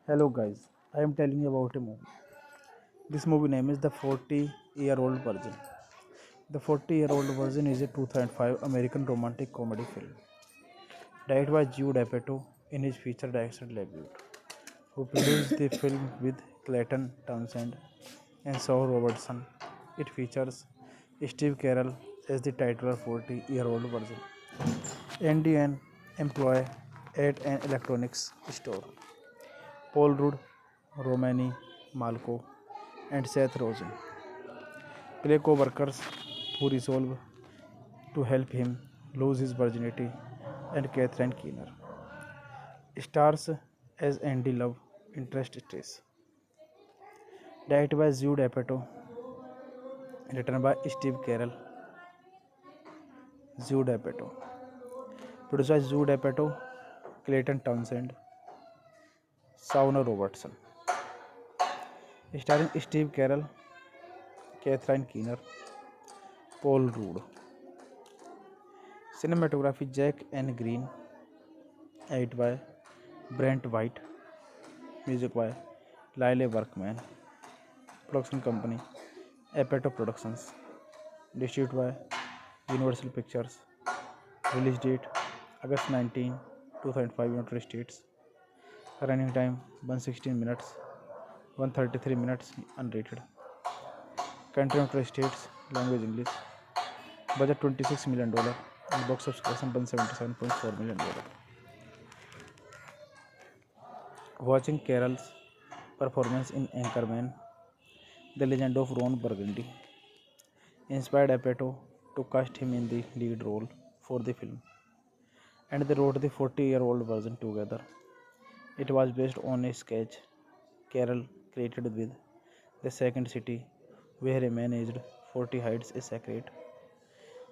Hello guys, I am telling you about a movie. This movie name is The 40-Year-Old Virgin. The 40-Year-Old Virgin is a 2005 American romantic comedy film directed by Jude Apatow in his feature direction debut, who produced the film with Clayton Townsend and Saul Robertson. It features Steve Carell as the titular 40-year-old virgin, Andy, an employee at an electronics store. Paul Rudd, Romany Malco, and Seth Rogen play co-workers who resolve to help him lose his virginity, and Catherine Keener stars as Andy love interest Stace. Directed by Jude Apatow, written by Steve Carell. Jude Apatow. Produced by Jude Apatow, Clayton Townsend, Sauna Robertson. Starring Steve Carell, Catherine Keener, Paul Rudd. Cinematography Jack N. Green, edited by Brent White, music by Lyle Workman. Production company Apatow Productions. Distributed by Universal Pictures. Release date August 19, 2005, United States. Running time 116 minutes, 133 minutes unrated. Country United States, language English. Budget $26 million and box office collection $177.4 million. Watching Carroll's performance in Anchorman, The Legend of Ron Burgundy inspired Apatow to cast him in the lead role for the film, and they wrote the 40-year-old version together. It was based on a sketch Carroll created with the second city where a man aged 40 hides a secret.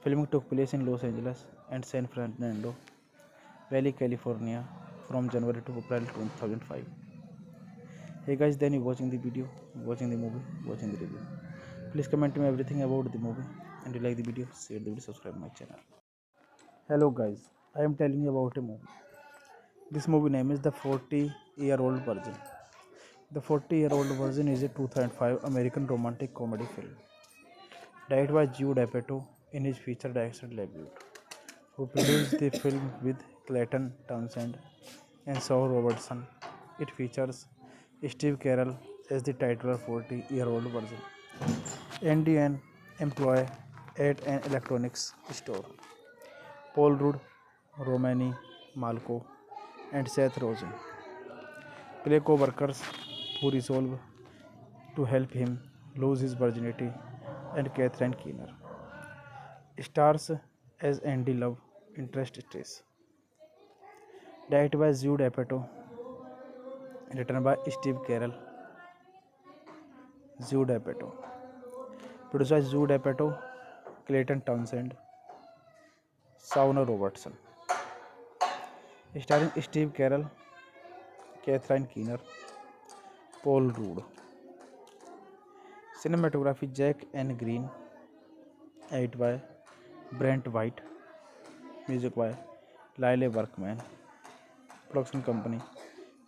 Filming took place in Los Angeles and San Fernando Valley, California from January to April 2005. Hey guys, then you watching the video, watching the movie, watching the review. Please comment me everything about the movie, and you like the video, share the video, subscribe my channel. Hello guys, I am telling you about a movie. This movie name is The 40-Year-Old Virgin. The 40-Year-Old Virgin is a 2005 American romantic comedy film directed by Jude Apatow in his feature direction debut, who produced the film with Clayton Townsend and Saul Robertson. It features Steve Carell as the titular 40-year-old virgin, Andy, an employee at an electronics store. Paul Rudd, Romani Malco, and Seth Rogen play co-workers who resolve to help him lose his virginity, and Catherine Keener stars as Andy Love interest Trace. Directed by Jude Apatow, written by Steve Carell. Jude Apatow. Produced by Jude Apatow, Clayton Townsend, Shauna Robertson. Starring Steve Carell, Catherine Keener, Paul Rudd. Cinematography Jack N. Green. Edited by Brent White. Music by Lyle Workman. Production company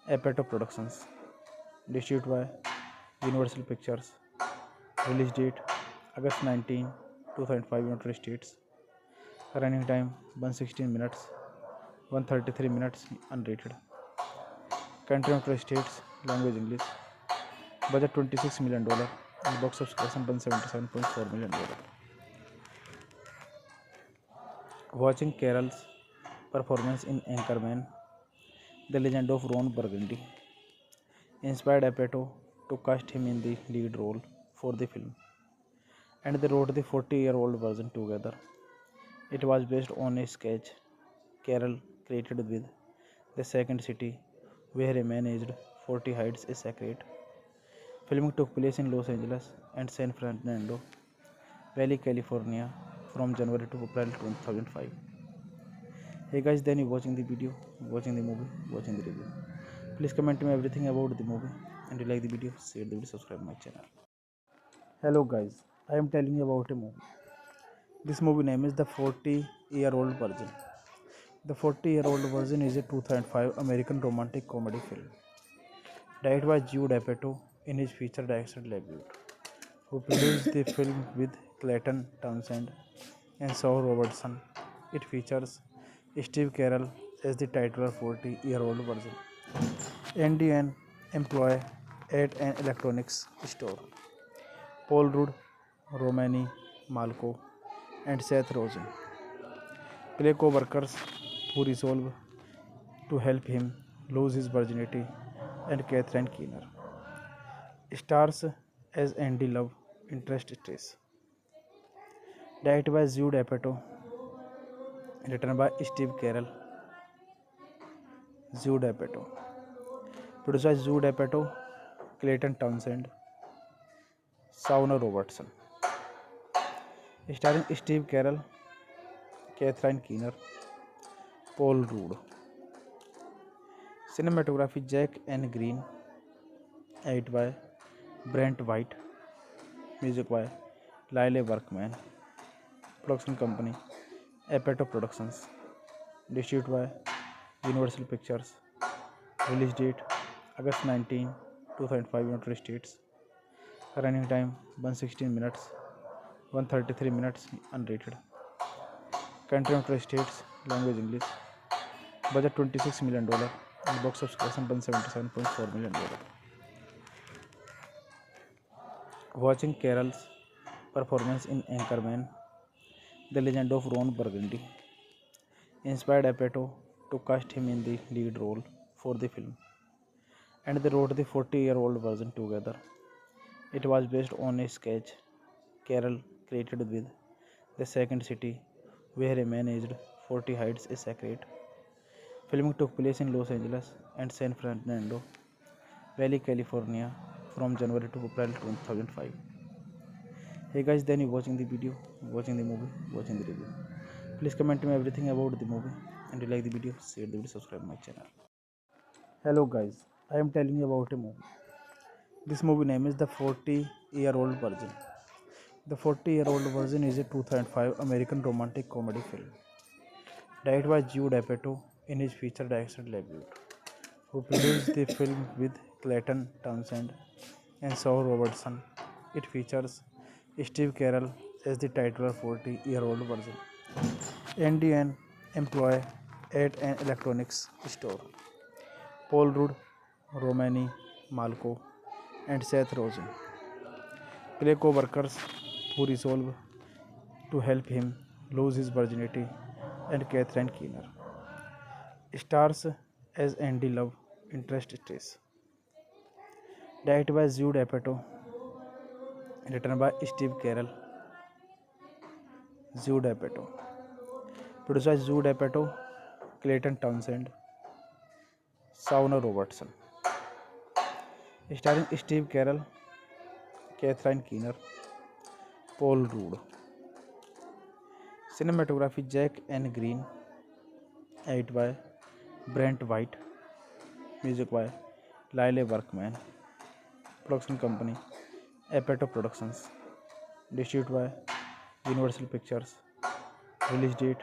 Apatow Productions. Distributed by Universal Pictures. Release date August 19, 2005 United States. Running time 116 minutes, 133 minutes unrated. Country United States, language English. Budget $26 million and box office collection $177.4 million. Watching Carroll's performance in Anchorman, The Legend of Ron Burgundy inspired Apatow to cast him in the lead role for the film, and they wrote the 40-year-old version together. It was based on a sketch Carroll created with The Second City, where a man aged 40 hides a secret. Filming took place in Los Angeles and San Fernando Valley, California from January to April 2005. Hey guys, then you watching the video, watching the movie, watching the review. Please comment me everything about the movie, and if you like the video, share the video, subscribe my channel. Hello guys, I am telling you about a movie. This movie name is The 40-Year-Old Virgin. The 40-Year-Old Virgin is a 2005 American romantic comedy film directed by Jude Apatow in his feature director debut, who produced the film with Clayton Townsend and Saul Robertson. It features Steve Carell as the titular 40-year-old virgin, Andy, an employee at an electronics store. Paul Rudd, Romani Malco, and Seth Rogen play co-workers who resolve to help him lose his virginity, and Catherine Keener stars as Andy Love interest Trace. Directed by Jude Apatow, written by Steve Carell. Jude Apatow. Produced by Jude Apatow, Clayton Townsend, Shauna Robertson. Starring Steve Carell, Catherine Keener, Paul Rudd. Cinematography Jack N. Green. Edited by Brent White. Music by Lyle Workman. Production company Apatow Productions. Distributed by Universal Pictures. Release date August 19, 2005 United States. Running time 116 minutes, 133 minutes unrated. Country United States, language English. Budget $26 million and box office collection $177.4 million. Watching Carroll's performance in Anchorman, The Legend of Ron Burgundy inspired Apatow to cast him in the lead role for the film, and they wrote the 40-year-old version together. It was based on a sketch Carell created with The Second City, where a man aged 40 hides a secret. Filming took place in Los Angeles and San Fernando Valley, California from January to April 2005. Hey guys, then you watching the video, watching the movie, watching the review. Please comment me everything about the movie, and if you like the video, share the video, subscribe my channel. Hello guys, I am telling you about a movie. This movie name is The 40-Year-Old Virgin. The 40-Year-Old Virgin is a 2005 American romantic comedy film directed by Jude Apatow in his feature director debut, who produced the film with Clayton Townsend and Saul Robertson. It features Steve Carell as the titular 40-year-old virgin, Andy, an employee at an electronics store. Paul Rudd, Romani Malco, and Seth Rogen play co-workers who resolve to help him lose his virginity, and Catherine Keener. Stars as Andy Love, interest stress. Directed by Jude Apatow, written by Steve Carell. Jude Apatow. Produced by Jude Apatow, Clayton Townsend, Shauna Robertson. Starring Steve Carell, Catherine Keener, Paul Rudd. Cinematography Jack N. Green, edited by Brent White, music by Lyle Workman. Production company Apatow Productions. Distributed by Universal Pictures. Release date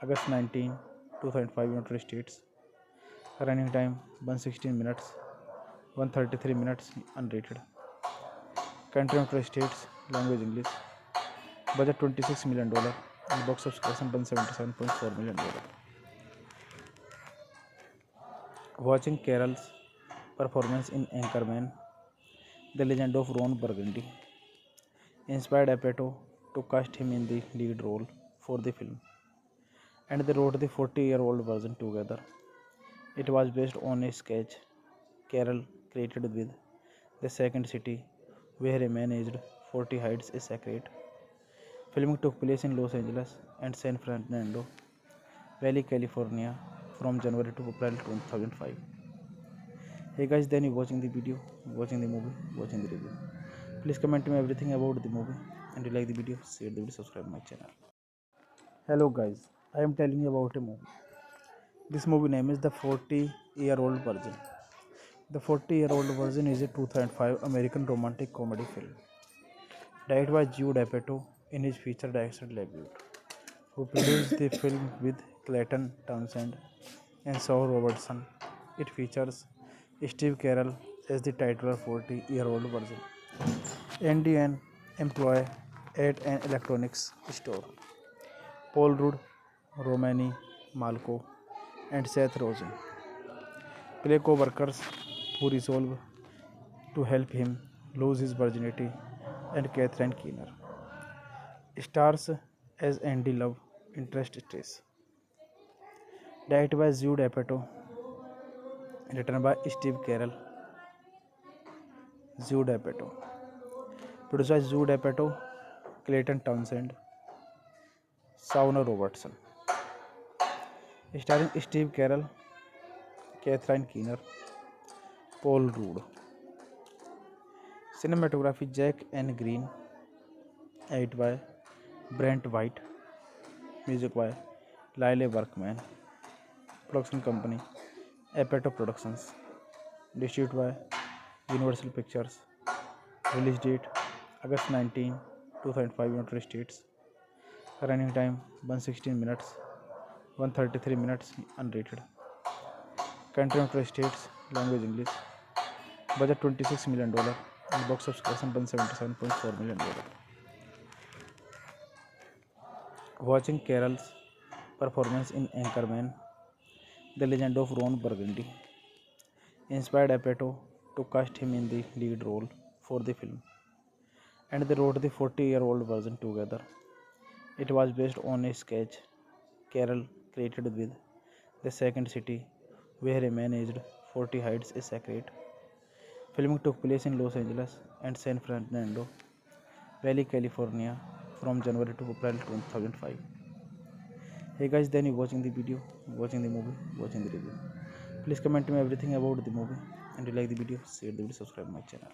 August 19, 2005 United States. Running time 116 minutes, 133 minutes unrated. Country United States, language English. Budget $26 million and box office collection $177.4 million. Watching Carroll's performance in Anchorman, The Legend of Ron Burgundy, inspired Apatow to cast him in the lead role for the film, and they wrote the 40-year-old version together. It was based on a sketch Carroll created with The Second City, where a man aged 40 hides a secret. Filming took place in Los Angeles and San Fernando Valley, California from January to April 2005. Hey guys, then you watching the video, watching the movie, watching the review. Please comment me everything about the movie, and you like the video, share the video, subscribe my channel. Hello guys, I am telling you about a movie. This movie name is The 40-Year-Old Virgin. The 40-Year-Old Virgin is a 2005 American romantic comedy film directed by Jude Apatow in his feature director debut, who produced the film with Clayton Townsend and Saul Robertson. It features Steve Carell as the titular 40-year-old virgin. Andy, an employee at an electronics store. Paul Rudd, Romany Malco, and Seth Rogen play co-workers who resolve to help him lose his virginity, and Catherine Keener. Stars as Andy Love, interest stress. Directed by Jude Apatow, written by Steve Carell. Jude Apatow. Produced by Jude Apatow, Clayton Townsend, Shauna Robertson. Starring Steve Carell, Catherine Keener, Paul Rudd. Cinematography Jack N. Green, edited by Brent White, music by Lyle Workman. Production company Apatow Productions. Distributed by Universal Pictures. Release date August 19, 2005 United States. Running time 116 minutes, 133 minutes unrated. Country United States, language English. Budget $26 million and box office collection $177.4 million. Watching Carroll's performance in Anchorman, The Legend of Ron Burgundy, inspired Apatow to cast him in the lead role for the film, and they wrote the 40-year-old version together. It was based on a sketch Carell created with The Second City, where a man aged 40 hides a secret. Filming took place in Los Angeles and San Fernando Valley, California from January to April 2005. Hey guys, then you watching the video, watching the movie, watching the review. Please comment me everything about the movie, and you like the video, share the video, subscribe my channel.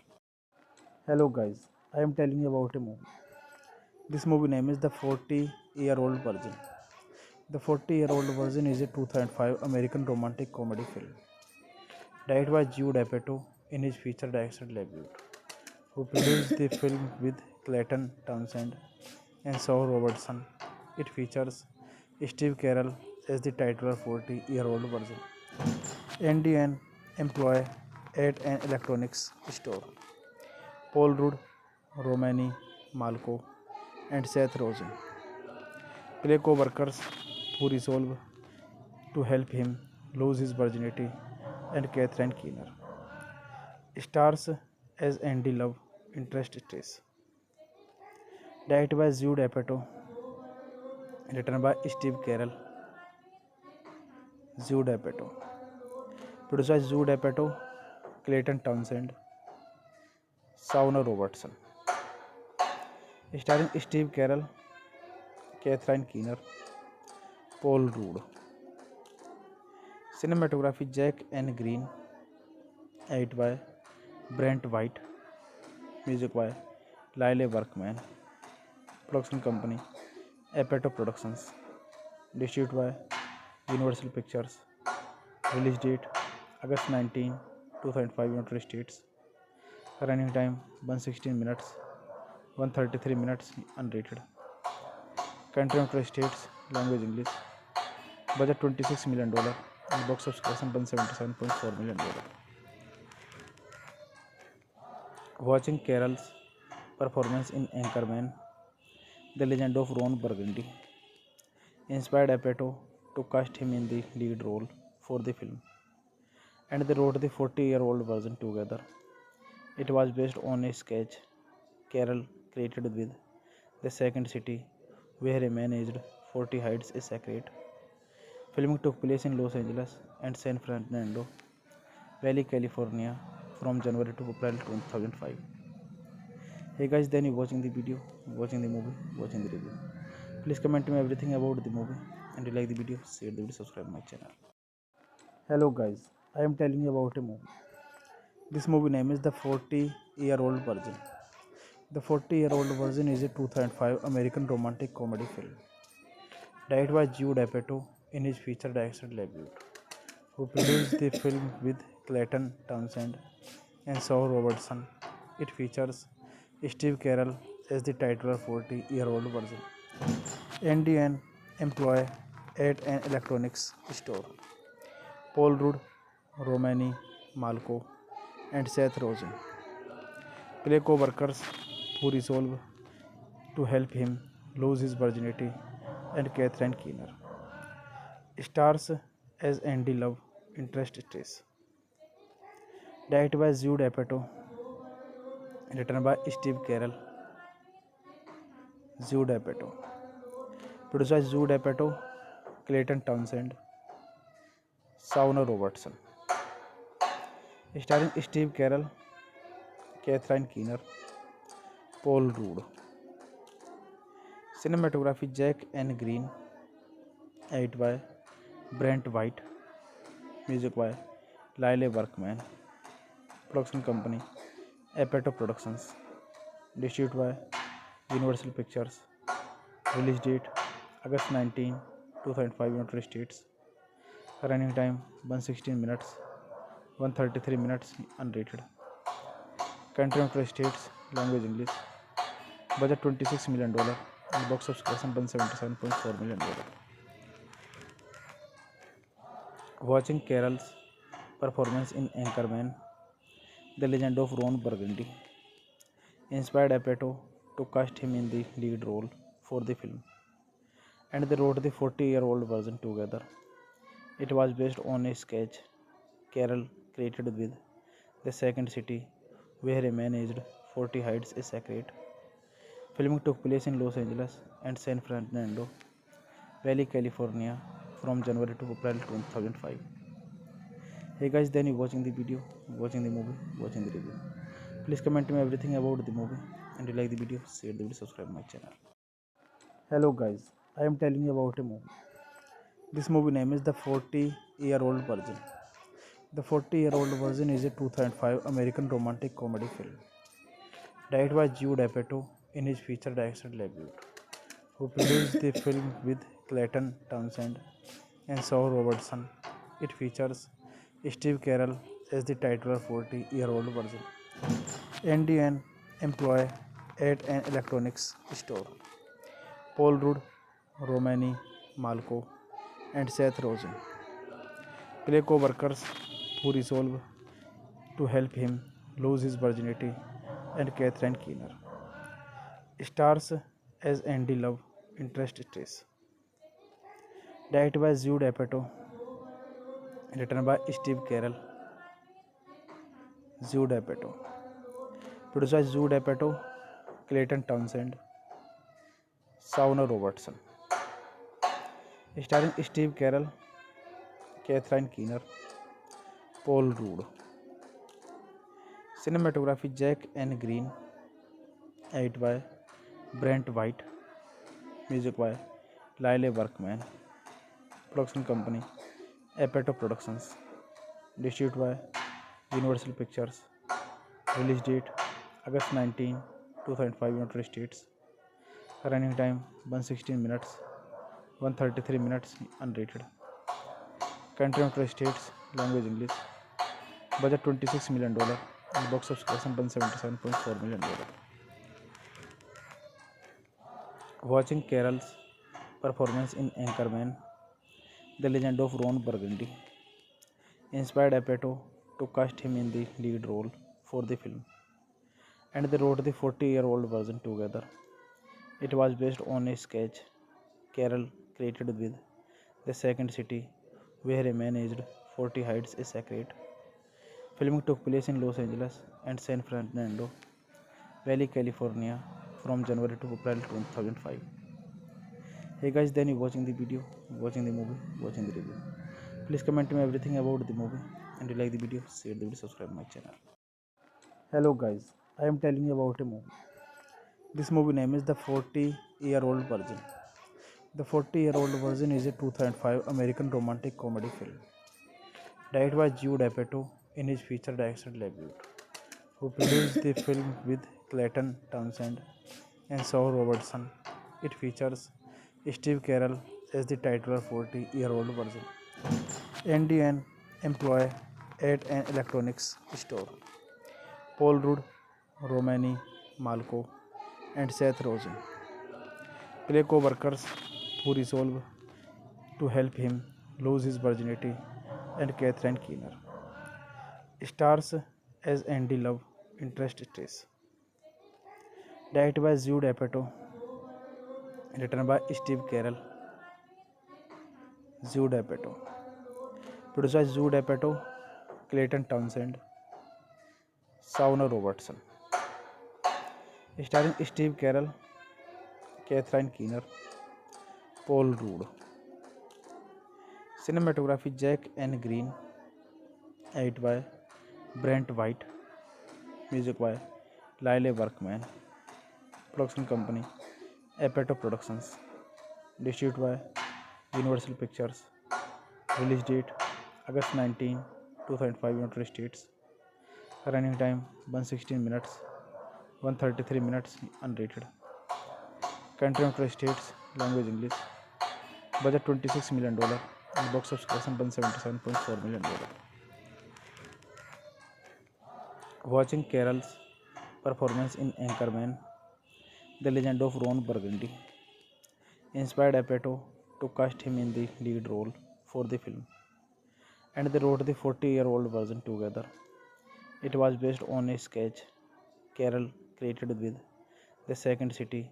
Hello guys, I am telling you about a movie. This movie name is The 40-Year-Old Virgin. The 40-Year-Old Virgin is a 2005 American romantic comedy film directed by Jude Apatow in his feature director debut, who produced the film with Clayton Townsend and Saul Robertson. It features Steve Carell as the titular 40-year-old virgin. Andy, an employee at an electronics store. Paul Rudd, Romany Malco, and Seth Rogen play co-workers who resolve to help him lose his virginity, and Catherine Keener. Stars as Andy Love, interest stress. Directed by Jude Apatow, written by Steve Carell. Jude Apatow. Produced by Jude Apatow, Clayton Townsend, Shauna Robertson. Starring Steve Carell, Catherine Keener, Paul Rudd. Cinematography Jack N. Green. Edit by Brent White. Music by Lyle Workman. Production company Apatow Productions. Distributed by Universal Pictures. Release date August 19, 2005, United States. Running time 116 minutes, 133 minutes unrated. Country United States, language English. Budget $26 million and box office collection $177.4 million. Watching Carroll's performance in Anchorman, The Legend of Ron Burgundy inspired Apatow to cast him in the lead role for the film, and they wrote the 40-year-old version together. It was based on a sketch Carroll created with The Second City, where a man aged 40 hides a secret. Filming took place in Los Angeles and San Fernando Valley, California from January to April 2005. Hey guys, then you watching the video, watching the movie, watching the review. Please comment me everything about the movie, and you like the video, share the video, subscribe my channel. Hello guys, I am telling you about a movie. This movie name is The 40-Year-Old Virgin. The 40-Year-Old Virgin is a 2005 American romantic comedy film directed by Jude Apatow in his feature director debut, who produced the film with Clayton Townsend and Shaw Robertson. It features Steve Carell as the titular 40-year-old virgin and an employee at an electronics store. Paul Rudd, Romany Malco, and Seth Rogen play co-workers who resolve to help him lose his virginity, and Catherine Keener stars as Andy Love interest Trace. Directed by Jude Apatow, written by Steve Carell. Jude Apatow. Produced by Jude Apatow, Clayton Townsend, Shauna Robertson. Starring Steve Carell, Catherine Keener, Paul Rudd. Cinematography Jack N. Green. Edit by Brent White. Music by Lyle Workman. Production company Apatow Productions. Distributed by Universal Pictures. Release date August 19, 2005, United States. Running time 116 minutes, 133 minutes unrated. Country United States, language English. Budget $26 million and box office collection $177.4 million. Watching Carroll's performance in Anchorman, The Legend of Ron Burgundy inspired Apatow to cast him in the lead role for the film, and they wrote the 40-year-old version together. It was based on a sketch Carroll created with The Second City, where a man aged 40 hides a secret. Filming took place in Los Angeles and San Fernando Valley, California from January to April 2005. Hey guys, then you watching the video, watching the movie, watching the review. Please comment me everything about the movie, and you like the video, share the video, subscribe my channel. Hello guys, I am telling you about a movie. This movie name is The 40-Year-Old Virgin. The 40-Year-Old Virgin is a 2005 American romantic comedy film directed by Jude Apatow in his feature director debut, who produced the film with Clayton Townsend and Shaw Robertson. It features Steve Carell as the titular 40-year-old virgin and an employee at an electronics store. Paul Rudd, Romany Malco, and Seth Rogen play co-workers who resolve to help him lose his virginity, and Catherine Keener stars as Andy Love interest Trace. Directed by Jude Apatow, written by Steve Carell. Jude Apatow. Produced by Jude Apatow, Clayton Townsend, Shauna Robertson. Starring Steve Carell, Catherine Keener, Paul Rudd. Cinematography Jack N. Green. Edit by Brent White. Music by Lyle Workman. Production company Apatow Productions. Distributed by Universal Pictures. Release date August 19, 2005, United States. Running time 116 minutes, 133 minutes unrated. Country United States, language English. Budget $26 million and box office collection $177.4 million. Watching Carroll's performance in Anchorman, The Legend of Ron Burgundy, inspired Apatow to cast him in the lead role for the film, and they wrote the 40-year-old version together. It was based on a sketch Carroll created with The Second City, where a man aged 40 hides a secret. Filming took place in Los Angeles and San Fernando Valley, California from January to April 2005. Hey guys, then you watching the video, watching the movie, watching the review. Please comment me everything about the movie, and if you like the video, share the video, subscribe my channel. Hello guys, I am telling you about a movie. This movie name is The 40-Year-Old Virgin. The 40-Year-Old Virgin is a 2005 American romantic comedy film directed by Jude Apatow in his feature director debut, who produced the film with Clayton Townsend and Saul Robertson. It features Steve Carell as the titular 40-year-old virgin, Andy, an employee at an electronics store. Paul Rudd, Romany Malco, and Seth Rogen play co-workers who resolve to help him lose his virginity, and Catherine Keener stars as Andy Love interest Stace. Directed by Jude Apatow, written by Steve Carell. Jude Apatow. Produced by Jude Apatow, Clayton Townsend, Shauna Robertson. Starring Steve Carell, Catherine Keener, Paul Rudd. Cinematography Jack N. Green. Edit by Brent White. Music by Lyle Workman. Production company Apatow Productions. Distributed by Universal Pictures. Release date August 19, 2005, United States. Running time 116 minutes, 133 minutes unrated. Country United States, language English. Budget $26 million and box office collection $177.4 million. Watching Carroll's performance in Anchorman, The Legend of Ron Burgundy, inspired Apatow to cast him in the lead role for the film, and they wrote the 40-year-old version together. It was based on a sketch Carell created with The Second City,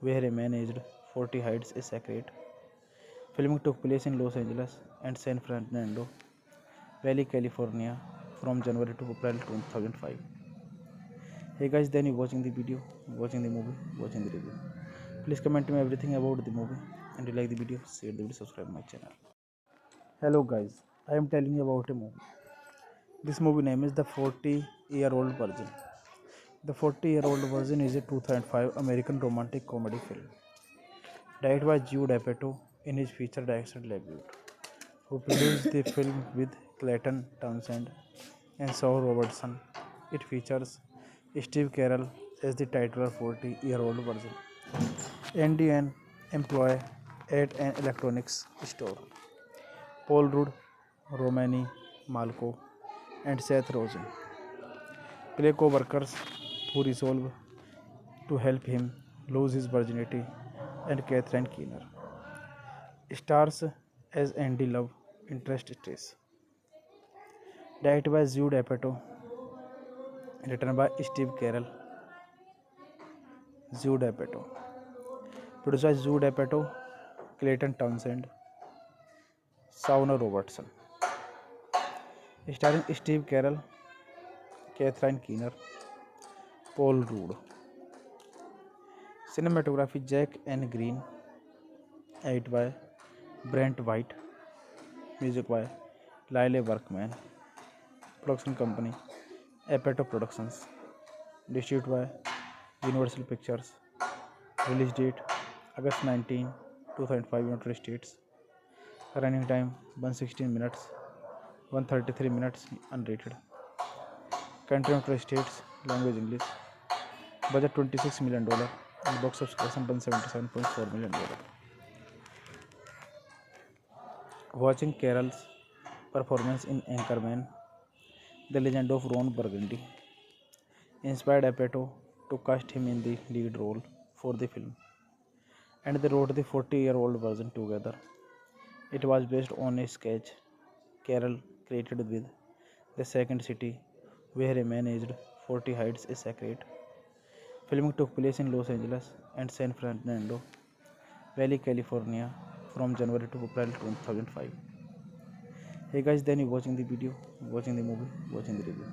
where a man aged 40 hides a secret. Filming took place in Los Angeles and San Fernando Valley, California from January to April 2005. Hey guys, then you watching the video, watching the movie, watching the review. Please comment me everything about the movie, and if you like the video, share the video, subscribe my channel. Hello guys, I am telling you about a movie. This movie name is The 40-Year-Old Virgin. The 40-Year-Old Virgin is a 2005 American romantic comedy film directed by Jude Apatow in his feature director debut, who produced the film with Clayton Townsend and Saul Robertson. It features Steve Carell as the titular 40-year-old virgin, Andy, an employee at an electronics store. Paul Rudd, Romany Malco, and Seth Rogen play co-workers who resolve to help him lose his virginity, and Catherine Keener stars as Andy Love interest Stace. Directed by Jude Apatow, written by Steve Carell. Jude Apatow. Produced by Jude Apatow, Clayton Townsend, Shauna Robertson. Starring Steve Carell, Catherine Keener, Paul Rudd. Cinematography Jack N. Green. Edit by Brent White. Music by Lyle Workman. Production company Apato Productions. Distributed by Universal Pictures. Release date August 19, 2005, United States. Running time 116 minutes, 133 minutes unrated. Country United States. Language English. Budget $26 million. And box office collection $177.4 million. Watching Carroll's performance in Anchorman, The Legend of Ron Burgundy inspired Apatow to cast him in the lead role for the film, and they wrote the 40-year-old version together. It was based on a sketch Carroll created with the second city where a man aged 40 hides a secret. Filming took place in Los Angeles and San Fernando Valley, California from January to April 2005. Hey guys, then you watching the video, watching the movie, watching the review.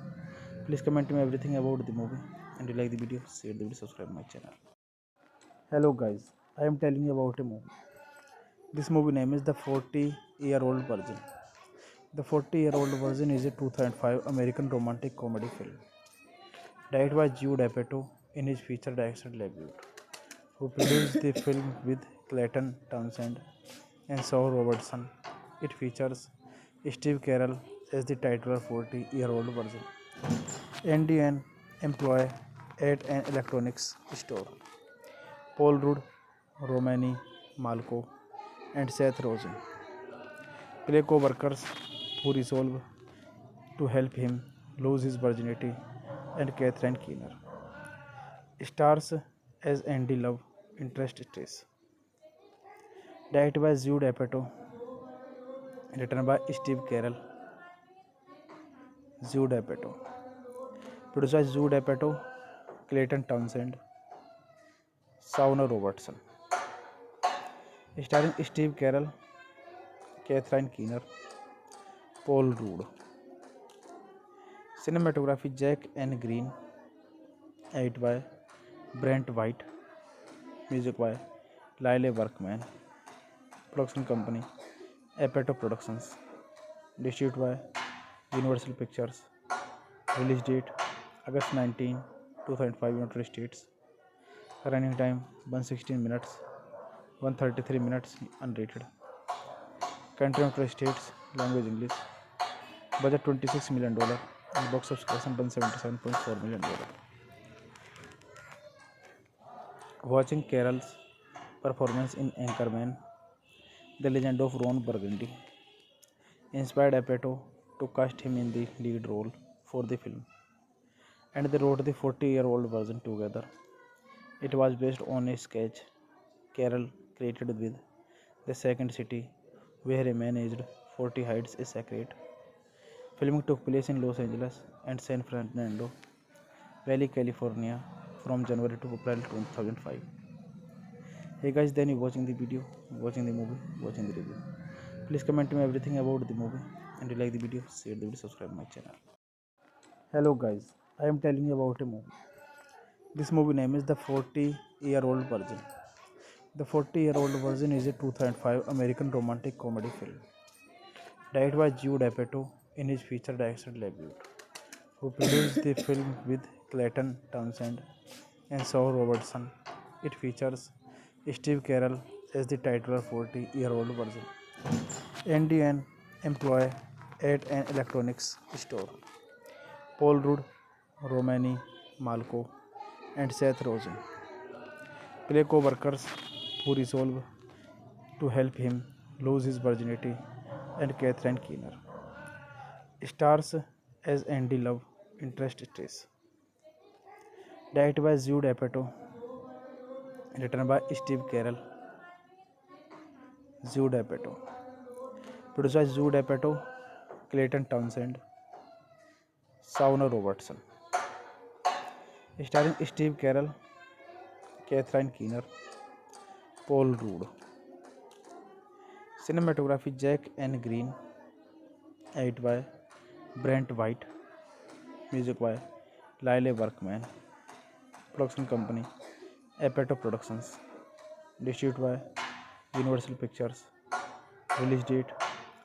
Please comment me everything about the movie, and you like the video, share the video, subscribe my channel. Hello guys, I am telling you about a movie. This movie name is The 40-Year-Old Virgin. The 40-Year-Old Virgin is a 2005 American romantic comedy film directed by Jude Apatow in his feature director debut, who produced the film with Clayton Townsend and Saul Robertson. It features Steve Carell as the titular 40-year-old virgin and an employee at an electronics store. Paul Rudd, Romany Malco, and Seth Rogen play co-workers who resolve to help him lose his virginity, and Catherine Keener stars as Andy Love interest Trace. Directed by Jude Apatow, written by Steve Carell. Jude Apatow. Produced by Jude Apatow, Clayton Townsend, Sauna Robertson. Starring Steve Carell, Catherine Keener, Paul Rudd. Cinematography Jack N. Green. Edit by Brent White. Music by Lyle Workman. Production company Apato Productions. Distributed by Universal Pictures. Release date August 19, 2005, United States. Running time 116 minutes, 133 minutes unrated. Country United States. Language English. Budget $26 million. And box office collection $177.4 million. Watching Carroll's performance in Anchorman, The Legend of Ron Burgundy inspired Apatow to cast him in the lead role for the film, and they wrote the 40-year-old version together. It was based on a sketch Carroll created with the second city where a man aged 40 hides a secret. Filming took place in Los Angeles and San Fernando Valley, California from January to April 2005. Hey guys, then you watching the video, watching the movie, watching the review. Please comment me everything about the movie, and you like the video, share the video, subscribe my channel. Hello guys, I am telling you about a movie. This movie name is The 40-Year-Old Virgin. The 40-Year-Old Virgin is a 2005 American romantic comedy film directed by Jude Apatow in his feature director debut, who produced the film with Clayton Townsend and Saul Robertson. It features Steve Carell as the titular 40-year-old virgin and an employee at an electronics store. Paul Rudd, Romany Malco, and Seth Rogen play co-workers who resolve to help him lose his virginity, and Catherine Keener stars as Andy Love interest Trace. Directed by Jude Apatow, written by Steve Carell. Jude Apatow. Produced by Jude Apatow, Clayton Townsend, Sauna Robertson. Starring Steve Carell, Catherine Keener, Paul Rudd. Cinematography Jack N. Green. Edit by Brent White. Music by Lyle Workman. Production company Apatow Productions. Distributed by Universal Pictures. Release date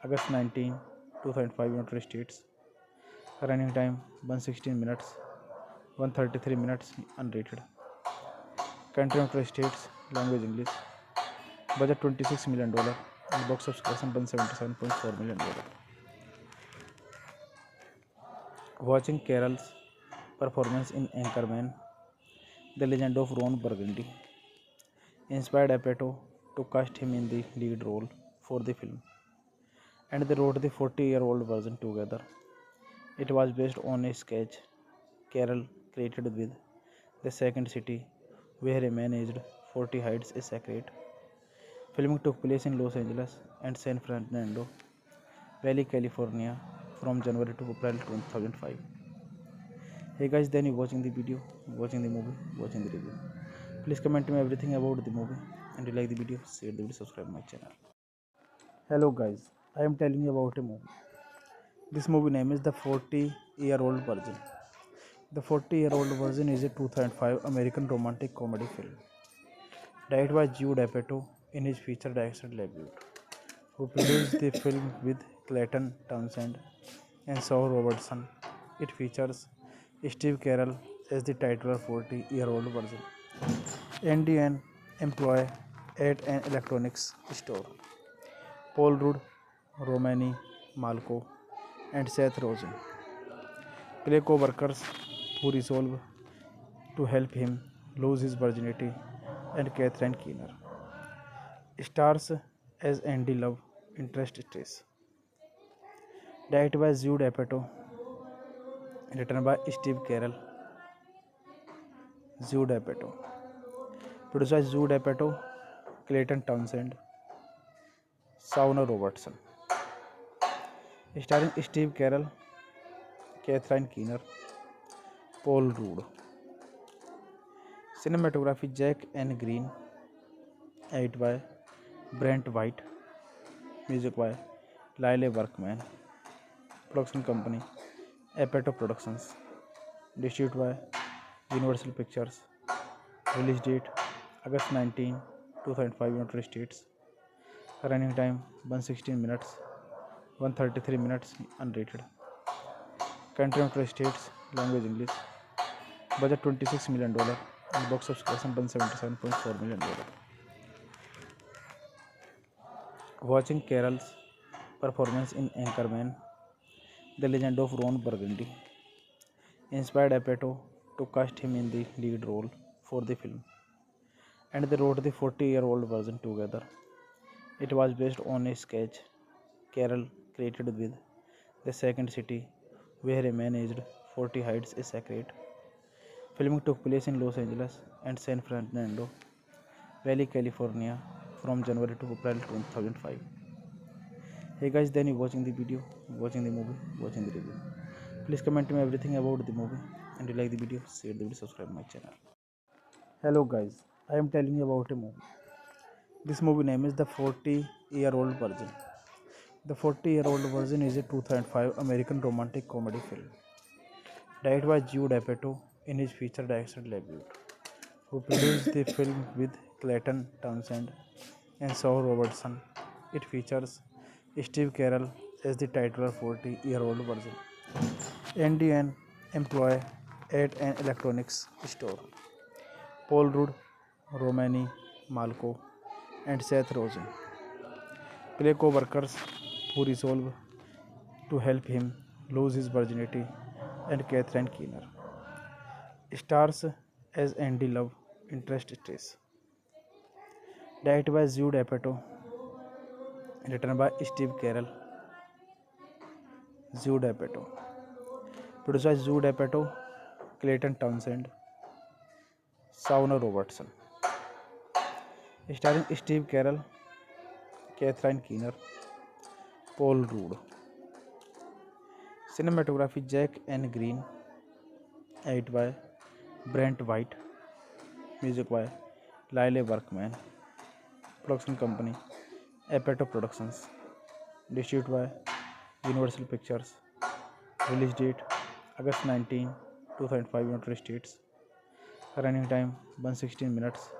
August 19, 2005, United States. Running time 116 minutes, 133 minutes unrated. Country United States. Language English. Budget $26 million. And box office collection $177.4 million. Watching Carroll's performance in Anchorman, The Legend of Ron Burgundy inspired Apatow to cast him in the lead role for the film, and they wrote the 40-year-old version together. It was based on a sketch Carroll created with The Second City, where a man aged 40 hides a secret. Filming took place in Los Angeles and San Fernando Valley, California from January to April 2005. Hey guys, then you watching the video, watching the movie, watching the review. Please comment me everything about the movie, and you like the video, share the video, subscribe my channel. Hello guys, I am telling you about a movie. This movie name is The 40-Year-Old Virgin. The 40-Year-Old Virgin is a 2005 American romantic comedy film directed by Jude Apatow in his feature director debut, who produced the film with Clayton Townsend and Saul Robertson. It features Steve Carell as the titular 40-year-old virgin. Andy, an employee at an electronics store. Paul Rudd, Romany Malco, and Seth Rogen play co-workers who resolve to help him lose his virginity, and Catherine Keener stars as Andy love interest Trace. Directed by Jude Apatow, written by Steve Carell. Jude Apatow. Produced by Jude Apatow, Clayton Townsend, Sauna Robertson. Starring Steve Carell, Catherine Keener, Paul Rudd. Cinematography Jack N. Green. Edited by Brent White. Music by Lyle Workman. Production company Apatow Productions. Distributed by Universal Pictures. Release date August 19, 2005, United States. Running time 116 minutes, 133 minutes unrated. Country United States. Language English. Budget $26 million. And box office collection $177.4 million. Watching Carroll's performance in Anchorman, The Legend of Ron Burgundy inspired Apatow to cast him in the lead role for the film, and they wrote the 40-year-old version together. It was based on a sketch Carroll created with The Second City, where a man aged 40 hides a secret. Filming took place in Los Angeles and San Fernando Valley, California from January to April 2005. Hey guys, then you watching the video, watching the movie, watching the review. Please comment me everything about the movie, and you like the video, share the video, subscribe my channel. Hello guys, I am telling you about a movie. This movie name is The 40-Year-Old Virgin. The 40-Year-Old Virgin is a 2005 American romantic comedy film directed by Jude Apatow in his feature director debut, who produced the film with Clayton Townsend and Saul Robertson. It features Steve Carell as the titular 40-year-old virgin. Andy, an employee at an electronics store. Paul Rudd, Romany Malco, and Seth Rogen play co-workers who resolve to help him lose his virginity, and Catherine Keener stars as Andy love interest Trace. Directed by Jude Apatow, written by Steve Carell. Jude Apatow. Produced by Jude Apatow, Clayton Townsend, Sauna Robertson. Starring Steve Carell, Catherine Keener, Paul Rudd. Cinematography Jack N. Green. Edited by Brent White. Music by Lyle Workman. Production company Apatow Productions. Distributed by Universal Pictures. Release date August 19, 2005, United States. Running time 116 minutes,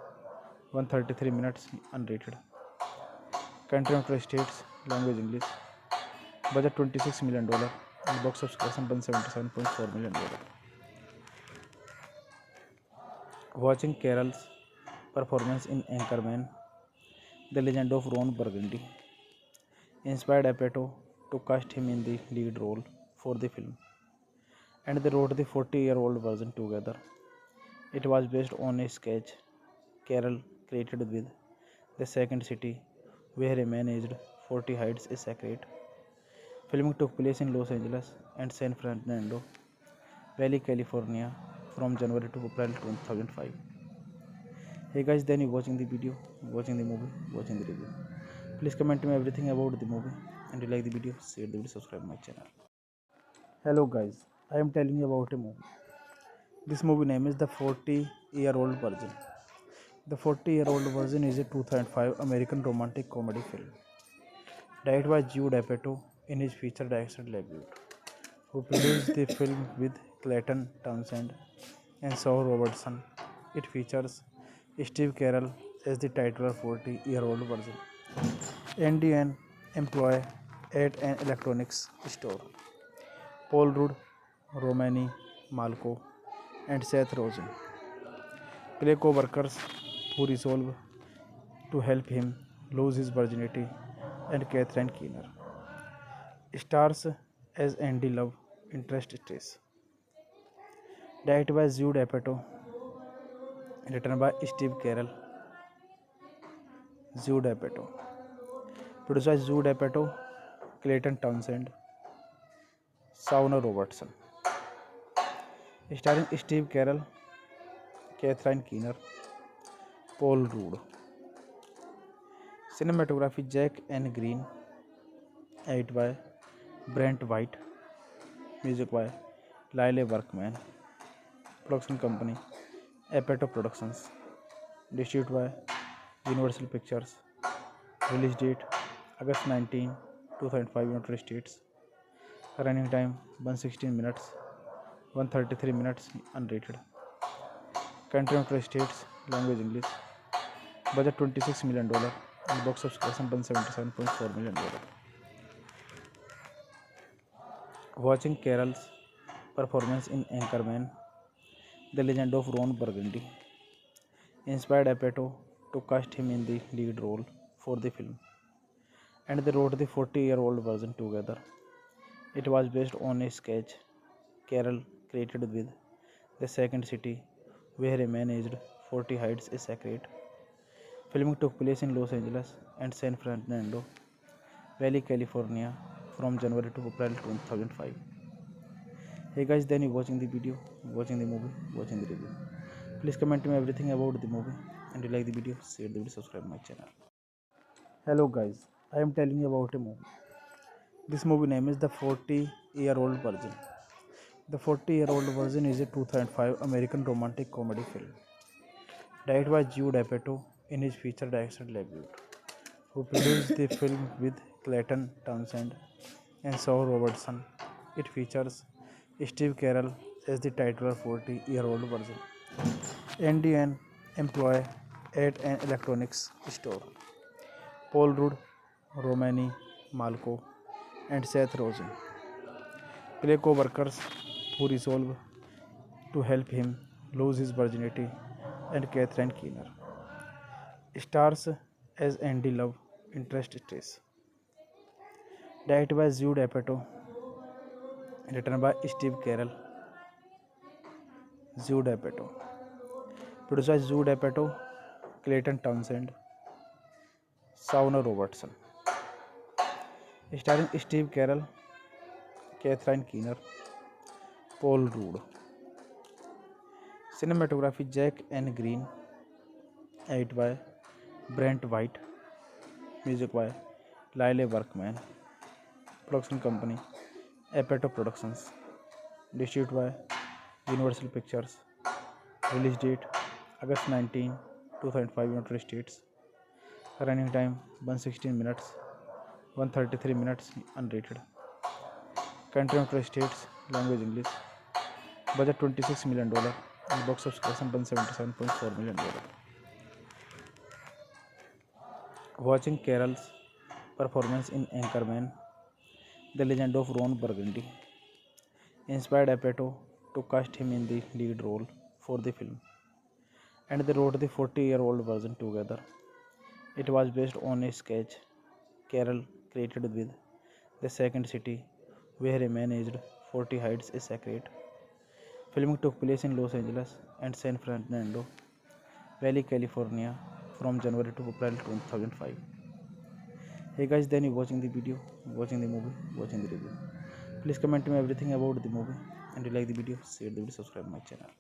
133 minutes unrated. Country United States, language English. Budget $26 million and box office collection $177.4 million. Watching Carol's performance in Anchorman, The Legend of Ron Burgundy inspired Apatow to cast him in the lead role for the film, and they wrote the 40-year-old version together. It was based on a sketch Carol created with the second city, where a man aged 40 hides a secret. Filming took place in Los Angeles and San Fernando Valley, California from January to April 2005. Hey guys, then you watching the video, watching the movie, watching the review. Please comment me everything about the movie, and you like the video, share the video, subscribe my channel. Hello guys, I am telling you about a movie. This movie name is The 40-Year-Old Virgin. The 40-Year-Old Virgin is a 2005 American romantic comedy film directed by Jude Apatow in his feature direction debut, who produced the film with Clayton Townsend and Saul Robertson. It features Steve Carell as the titular 40-year-old virgin and an employee at an electronics store. Paul Rudd, Romany Malco, and Seth Rogen play co-workers who resolve to help him lose his virginity, and Catherine Keener stars as Andy Love interest Trace. Directed by Jude Apatow, written by Steve Carell. Jude Apatow. Produced by Jude Apatow, Clayton Townsend, Sauna Robertson. Starring Steve Carell, Catherine Keener, Paul Rudd. Cinematography Jack N. Green. Edited by Brent White. Music by Lyle Workman. Production company Apatow Productions. Distributed by Universal Pictures. Release date August 19, 2005, United States. Running time 116 minutes, 133 minutes unrated. Country United States, language English. Budget $26 million and box office collection $177.4 million. Watching Carol's performance in Anchorman, The Legend of Ron Burgundy inspired Apatow to cast him in the lead role for the film, and they wrote the 40-year-old version together. It was based on a sketch Carol created with the second city, where a man aged 40 hides a secret. Filming took place in Los Angeles and San Fernando Valley, California from January to April 2005. Hey guys, then you watching the video, watching the movie, watching the review. Please comment me everything about the movie, and you like the video, share the video, subscribe my channel. Hello guys, I am telling you about a movie. This movie name is The 40-Year-Old Virgin. The 40-Year-Old Virgin is a 2005 American romantic comedy film directed by Jude Apatow in his feature direction debut, who produced the film with Clayton Townsend and Saul Robertson. It features Steve Carell as the titular 40-year-old virgin and an employee at an electronics store. Paul Rudd, Romany Malco, and Seth Rogen play co-workers who resolve to help him lose his virginity, and Catherine Keener stars as Andy Love interest Trace. Directed by Jude Apatow, written by Steve Carell. Jude Apatow. Produced by Jude Apatow, Clayton Townsend, Sauna Robertson. Starring Steve Carell, Catherine Keener, Paul Rudd. Cinematography Jack N. Green. Edited by Brent White. Music by Lyle Workman. Production company Apatow Productions. Distributed by Universal Pictures. Release date August 19, 2005, United States. Running time 116 minutes, 133 minutes unrated. Country United States, language English. Budget $26 million and box office collection $177.4 million. Watching Carroll's performance in Anchorman, The Legend of Ron Burgundy inspired Apatow to cast him in the lead role for the film, and they wrote the 40-year-old version together. It was based on a sketch Carroll created with The Second City, where a man aged 40 hides a secret. Filming took place in Los Angeles and San Fernando Valley, California from January to April 2005. Hey guys, then you watching the video, watching the movie, watching the review. Please comment me everything about the movie, and you like the video, share the video, subscribe my channel.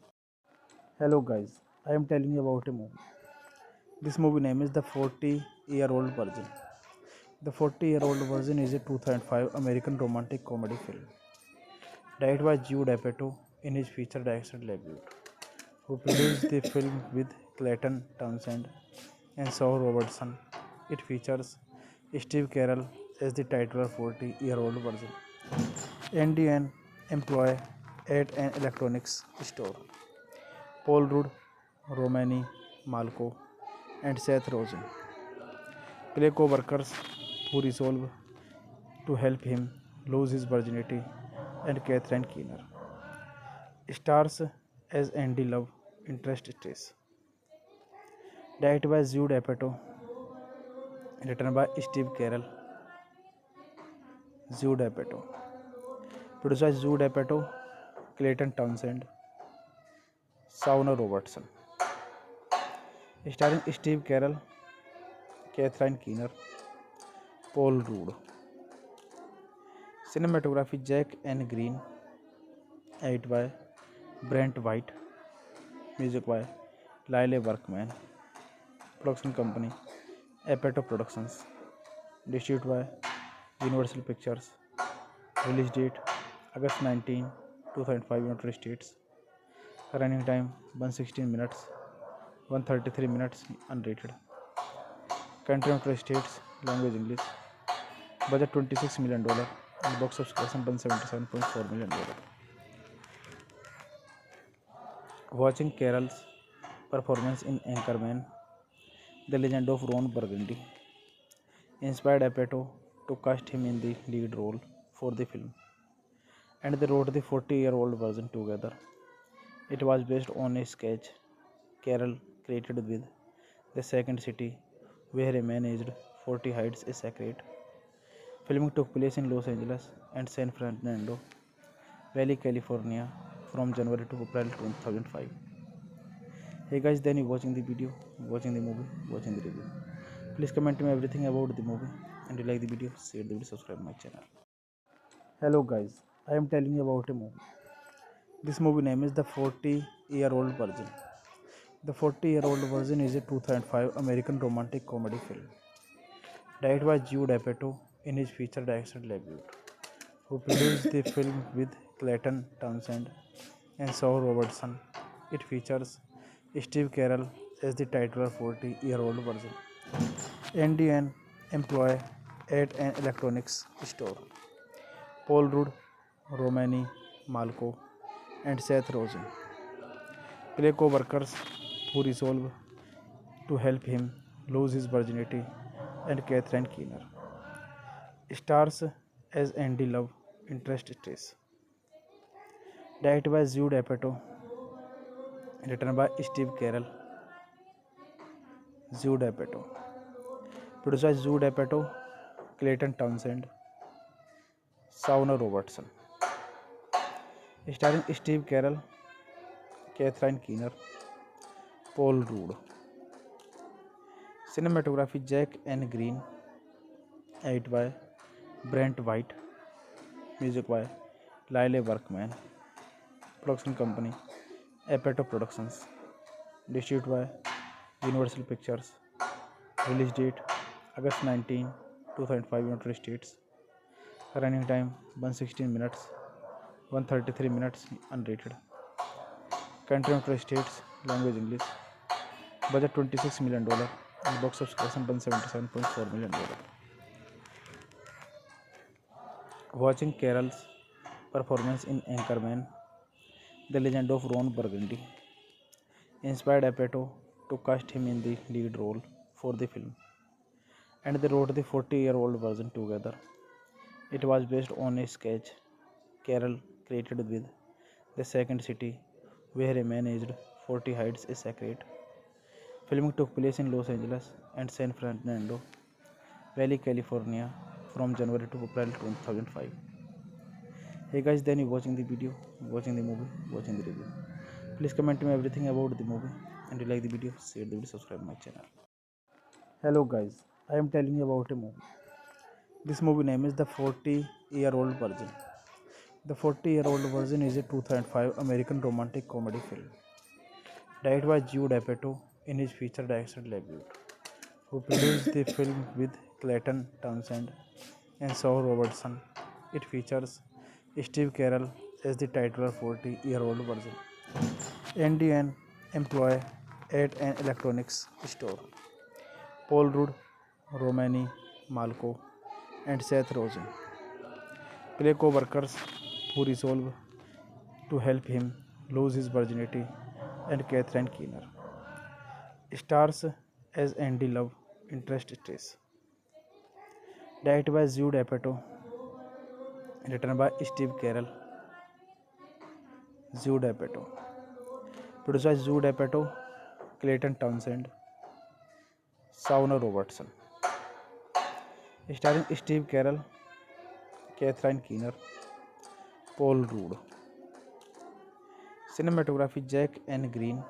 Hello guys, I am telling you about a movie. This movie name is The 40-Year-Old Virgin. The 40-Year-Old Virgin is a 2005 American romantic comedy film directed by Jude Apatow in his feature director debut, who produced the film with Clayton Townsend and Saul Robertson. It features Steve Carell as the titular 40-year-old virgin, Andy, an employee at an electronics store. Paul Rudd, Romany Malco, and Seth Rogen play co-workers who resolve to help him lose his virginity, and Catherine Keener stars as Andy love interest Stace. Directed by Jude Apatow, written by Steve Carell. Jude Apatow. Produced by Jude Apatow, Clayton Townsend, Sauna Robertson. Starring Steve Carell, Catherine Keener, Paul Rudd. Cinematography Jack N. Green. Edited by Brent White. Music by Lyle Workman. Production company Apatow Productions. Distributed by Universal Pictures. Release date August 19, 2005, United States. Running time 116 minutes, 133 minutes unrated. Country United States, language English. Budget $26 million and box office collection $177.4 million. Watching Carroll's performance in Anchorman, The Legend of Ron Burgundy inspired Apatow to cast him in the lead role for the film, and they wrote the 40-year-old version together. It was based on a sketch Carroll created with The Second City, where a man aged 40 hides a secret. Filming took place in Los Angeles and San Fernando Valley, California from January to April 2005. Hey guys, then you watching the video, watching the movie, watching the review. Please comment me everything about the movie, and you like the video, share the video, subscribe my channel. Hello guys, I am telling you about a movie. This movie name is The 40-Year-Old Virgin. The 40-Year-Old Virgin is a 2005 American romantic comedy film directed by Jude Apatow in his feature director debut, who produced the film with Clayton Townsend and Saul Robertson. It features Steve Carell as the titular 40-year-old virgin, Andy, an employee at an electronics store. Paul Rudd, Romany Malco, and Seth Rogen play co-workers who resolve to help him lose his virginity, and Catherine Keener stars as Andy love interest Stace. Directed by Jude Apatow, written by Steve Carell. Jude Apatow. Produced by Jude Apatow, Clayton Townsend, Sauna Robertson. Starring Steve Carell, Catherine Keener, Paul Rudd. Cinematography Jack N. Green. Edited by Brent White. Music by Lyle Workman. Production company Apatow Productions. Distributed by Universal Pictures. Release date August 19, 2005, United States. Running time 116 minutes, 133 minutes unrated. Country United States, language English. Budget $26 million and box office collection $177.4 million. Watching Carroll's performance in Anchorman, The Legend of Ron Burgundy inspired Apatow to cast him in the lead role for the film, and they wrote the 40-year-old version together. It was based on a sketch Carroll created with the second city, where a man aged 40 hides a secret. Filming took place in Los Angeles and San Fernando Valley, California from January to April 2005. Hey guys, then you watching the video, watching the movie, watching the review. Please comment me everything about the movie, and you like the video, share the video, subscribe my channel. Hello guys, I am telling you about a movie. This movie name is The 40-Year-Old Virgin. The 40-Year-Old Virgin is a 2005 American romantic comedy film directed by Jude Apatow in his feature director debut, who produced the film with Clayton Townsend and Saul Robertson. It features Steve Carell as the titular 40-year-old virgin, Andy, an employee at an electronics store. Paul Rudd, Romany Malco, and Seth Rogen play co-workers who resolve to help him lose his virginity, and Catherine Keener stars as Andy Love interest Trace. Directed by Jude Apatow, written by Steve Carell. Jude Apatow. Produced by Jude Apatow, Clayton Townsend, Sauna Robertson. Starring Steve Carell, Catherine Keener, Paul Rudd. Cinematography Jack N. Green.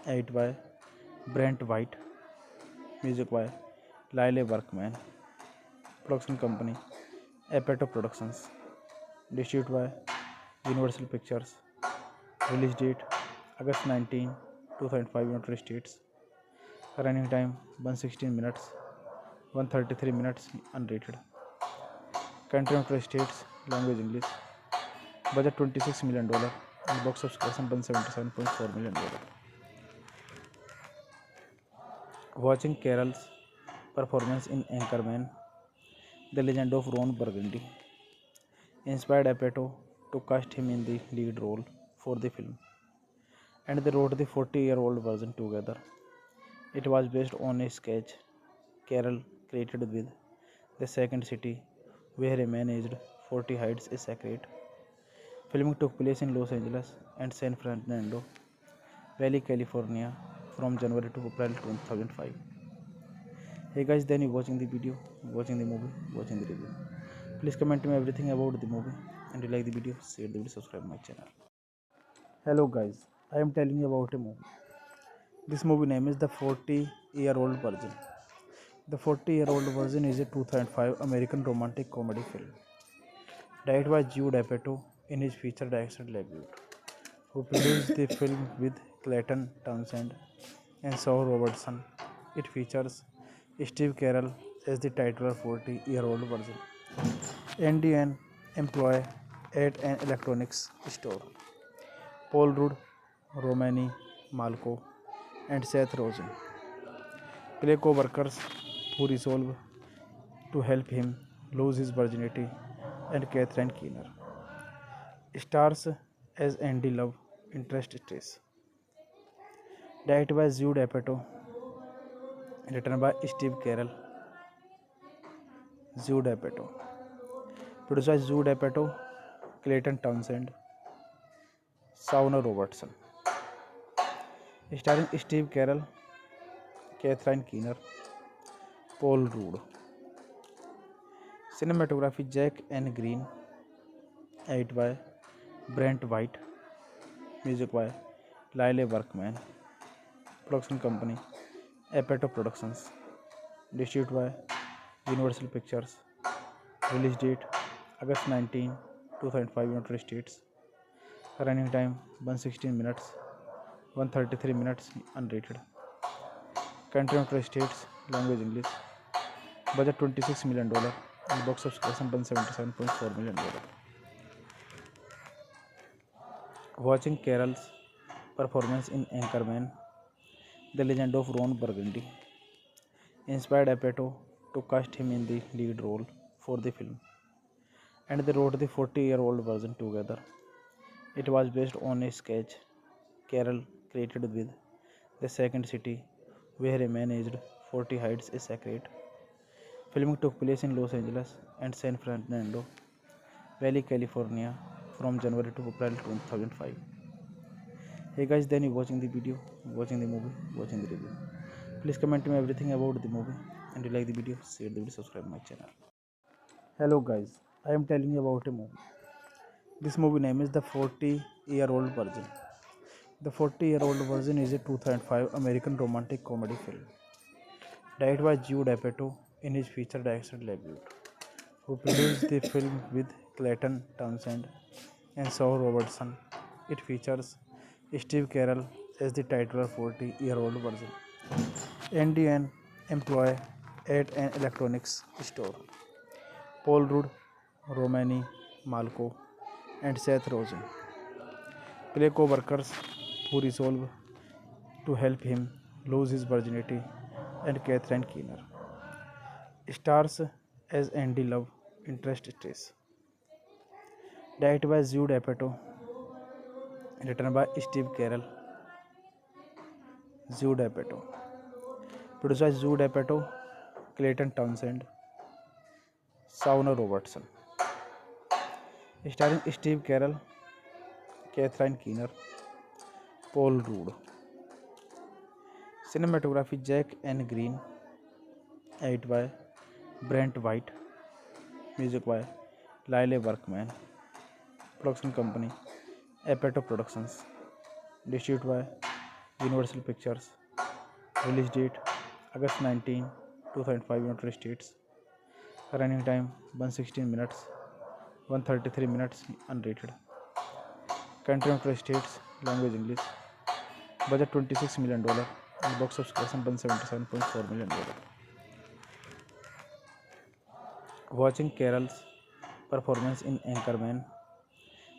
Edited by Brent White. Music by Lyle Workman. Production company Apatow Productions. Distributed by Universal Pictures. Release date August 19, 2005, United States. Running time 116 minutes, 133 minutes unrated. Country United States, language English. Budget $26 million and box office collection $177.4 million. Watching Carroll's performance in Anchorman, The Legend of Ron Burgundy inspired Apatow to cast him in the lead role for the film, and they wrote the 40-year-old version together. It was based on a sketch Carroll created with the second city, where a man aged 40 hides a secret. Filming took place in Los Angeles and San Fernando Valley, California from January to April 2005. Hey guys, then you watching the video, watching the movie, watching the review. Please comment me everything about the movie, and you like the video, share the video, subscribe my channel. Hello guys, I am telling you about a movie. This movie name is The 40-Year-Old Virgin. The 40-Year-Old Virgin is a 2005 American romantic comedy film directed by Jude Apatow in his feature director debut, who produced the film with Clayton Townsend and Saul Robertson. It features Steve Carell as the titular 40-year-old virgin, Andy, an employee at an electronics store. Paul Rudd, Romany Malco, and Seth Rogen play co-workers who resolve to help him lose his virginity, and Catherine Keener stars as Andy Love interest Trace. Directed by Jude Apatow, written by Steve Carell. Jude Apatow. Produced by Jude Apatow, Clayton Townsend, Sauna Robertson. Starring Steve Carell, Catherine Keener, Paul Rudd. Cinematography Jack N. Green. Edited by Brent White. Music by Lyle Workman. Production company Apatow Productions. Distributed by Universal Pictures. Release date August 19, 2005, United States. Running time 116 minutes, 133 minutes unrated. Country United States, language English. Budget $26 million and box office collection $177.4 million. Watching Carroll's performance in Anchorman, The Legend of Ron Burgundy inspired Apatow to cast him in the lead role for the film, and they wrote the 40-year-old version together. It was based on a sketch Carell created with the second city where a man aged 40 hides a secret. Filming took place in Los Angeles and San Fernando Valley, California from January to April 2005. Hey guys, then you watching the video, watching the movie, watching the review. Please comment me everything about the movie, and you like the video, share the video, subscribe my channel. Hello guys, I am telling you about a movie. This movie name is The 40-Year-Old Virgin. The 40-Year-Old Virgin is a 2005 American romantic comedy film directed by Jude Apatow in his feature director debut, who produced the film with Clayton Townsend and Saul Robertson. It features Steve Carell as the titular 40-year-old virgin and an employee at an electronics store. Paul Rudd, Romany Malco, and Seth Rogen play co-workers who resolve to help him lose his virginity, and Catherine Keener stars as Andy Love, interest Trace. Directed by Jude Apatow, written by Steve Carell. Jude Apatow. Produced by Jude Apatow, Clayton Townsend, Sauna Robertson. Starring Steve Carell, Catherine Keener, Paul Rudd. Cinematography Jack N. Green. Edited by Brent White. Music by Lyle Workman. Production company Apatow Productions. Distributed by Universal Pictures. Release date August 19, 2005, United States. Running time 116 minutes, 133 minutes unrated. Country United States, language English. Budget $26 million and box office collection $177.4 million. Watching Carell's performance in Anchorman,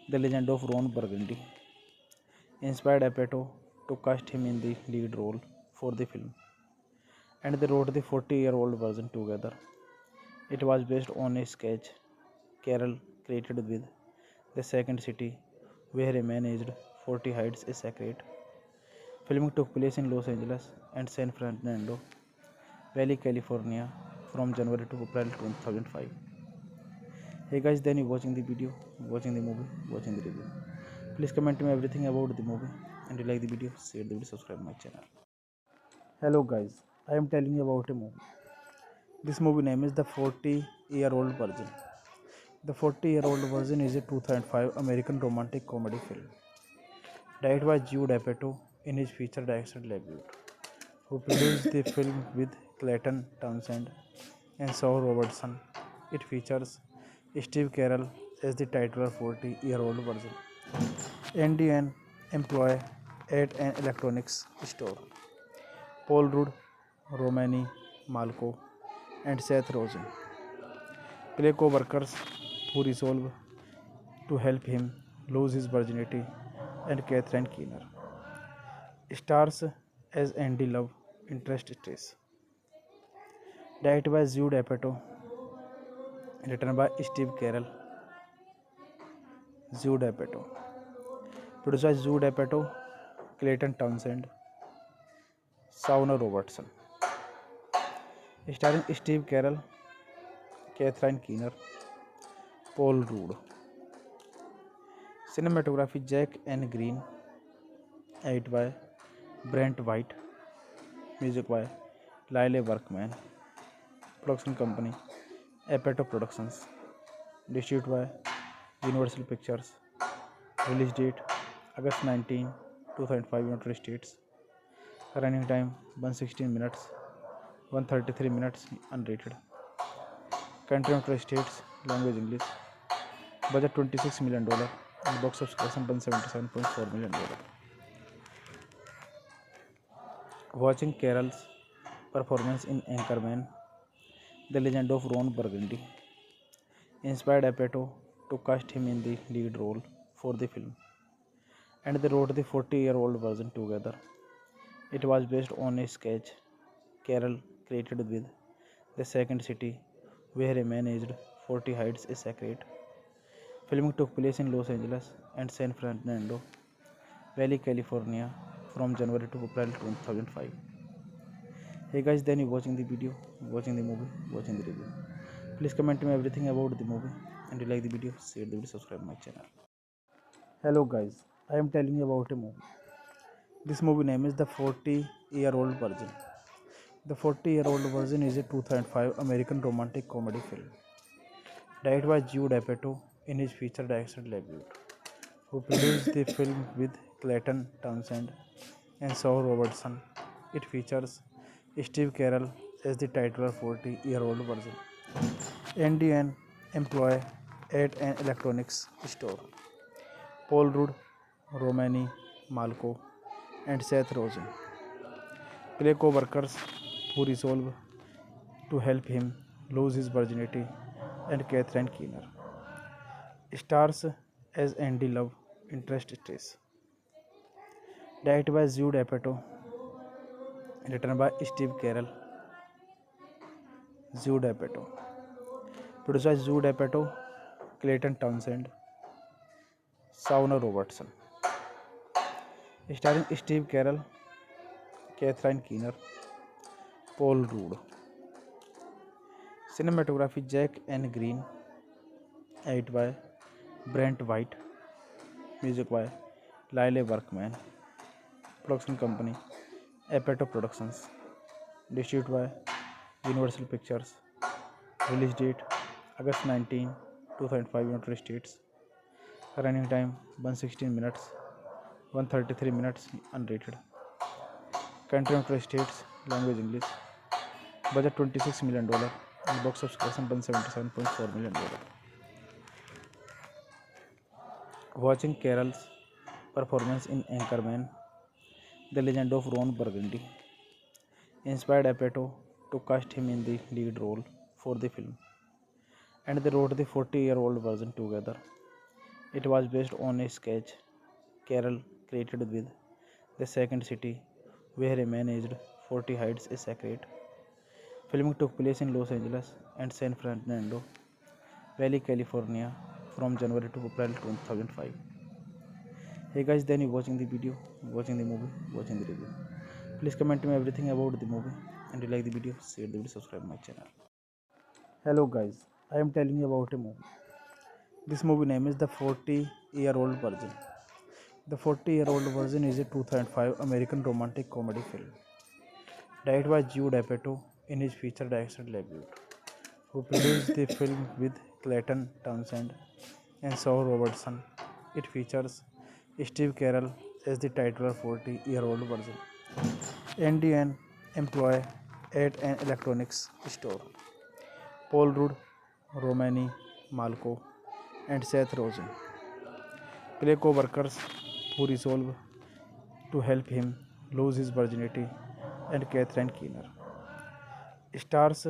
The Legend of Ron Burgundy inspired Apatow to cast him in the lead role for the film, and they wrote the 40-year-old version together. It was based on a sketch Carell created with the second city where a man aged 40 hides a secret. Filming took place in Los Angeles and San Fernando Valley, California from January to April 2005. Hey guys, then you watching the video, watching the movie, watching the review. Please comment me everything about the movie, and you like the video, share the video, subscribe my channel. Hello guys, I am telling you about a movie. This movie name is The 40-Year-Old Virgin. The 40-Year-Old Virgin is a 2005 American romantic comedy film directed by Jude Apatow in his feature director debut, who produced the film with Clayton Townsend and Saul Robertson. It features Steve Carell as the titular 40-year-old virgin and an employee at an electronics store. Paul Rudd, Romany Malco, and Seth Rogen play co-workers who resolve to help him lose his virginity, and Catherine Keener stars as Andy Love, interest Trace. Directed by Jude Apatow, written by Steve Carell. Jude Apatow. Produced by Jude Apatow, Clayton Townsend, Sauna Robertson. Starring Steve Carell, Catherine Keener, Paul Rudd. Cinematography Jack N. Green. Edited by Brent White. Music by Lyle Workman. Production company Apatow Productions. Distributed by Universal Pictures. Release date August 19, 2005, United States. Running time 116 minutes, 133 minutes unrated. Country United States, language English. Budget $26 million and box office collection $177.4 million. Watching Carell's performance in Anchorman, The Legend of Ron Burgundy inspired Apatow to cast him in the lead role for the film, and they wrote the 40-year-old version together. It was based on a sketch Carell created with the second city where a man aged 40 hides a secret. Filming took place in Los Angeles and San Fernando Valley, California from January to April 2005. Hey guys, then you watching the video, watching the movie, watching the review. Please comment me everything about the movie, and you like the video, share the video, subscribe my channel. Hello guys, I am telling you about a movie. This movie name is The 40-Year-Old Virgin. The 40-Year-Old Virgin is a 2005 American romantic comedy film directed by Jude Apatow in his feature direction debut, who produced the film with Clayton Townsend and Saul Robertson. It features Steve Carell as the titular 40-year-old virgin. Andy, an employee at an electronics store. Paul Rudd, Romany Malco, and Seth Rogen play co-workers who resolve to help him lose his virginity, and Catherine Keener stars as Andy love interest Stace. Directed by Jude Apatow, written by Steve Carell. Jude Apatow. Produced by Jude Apatow, Clayton Townsend, Sauna Robertson. Starring Steve Carell, Catherine Keener, Paul Rudd. Cinematography Jack N. Green. Edited by Brent White. Music by Lyle Workman. Production company Apatow Productions. Distributed by Universal Pictures. Release date August 19, 2005, United States. Running time 116 minutes, 133 minutes unrated. Country United States, language English. Budget $26 million and box office collection $177.4 million. Watching Carell's performance in Anchorman, The Legend of Ron Burgundy inspired Apatow to cast him in the lead role for the film, and they wrote the 40-year-old version together. It was based on a sketch Carell created with The Second City, where a man aged 40 hides a secret. Filming took place in Los Angeles and San Fernando Valley, California from January to April 2005. Hey guys, then you watching the video, watching the movie, watching the review. Please comment me everything about the movie, and you like the video, share the video, subscribe my channel. Hello guys, I am telling you about a movie. This movie name is The 40-Year-Old Virgin. The 40-Year-Old Virgin is a 2005 American romantic comedy film directed by Jude Apatow in his feature direction debut, who produced the film with Clayton Townsend and Saul Robertson. It features Steve Carell as the titular 40-year-old virgin. Andy, an employee at an electronics store. Paul Rudd, Romany Malco, and Seth Rogen play co-workers who resolve to help him lose his virginity, and Catherine Keener stars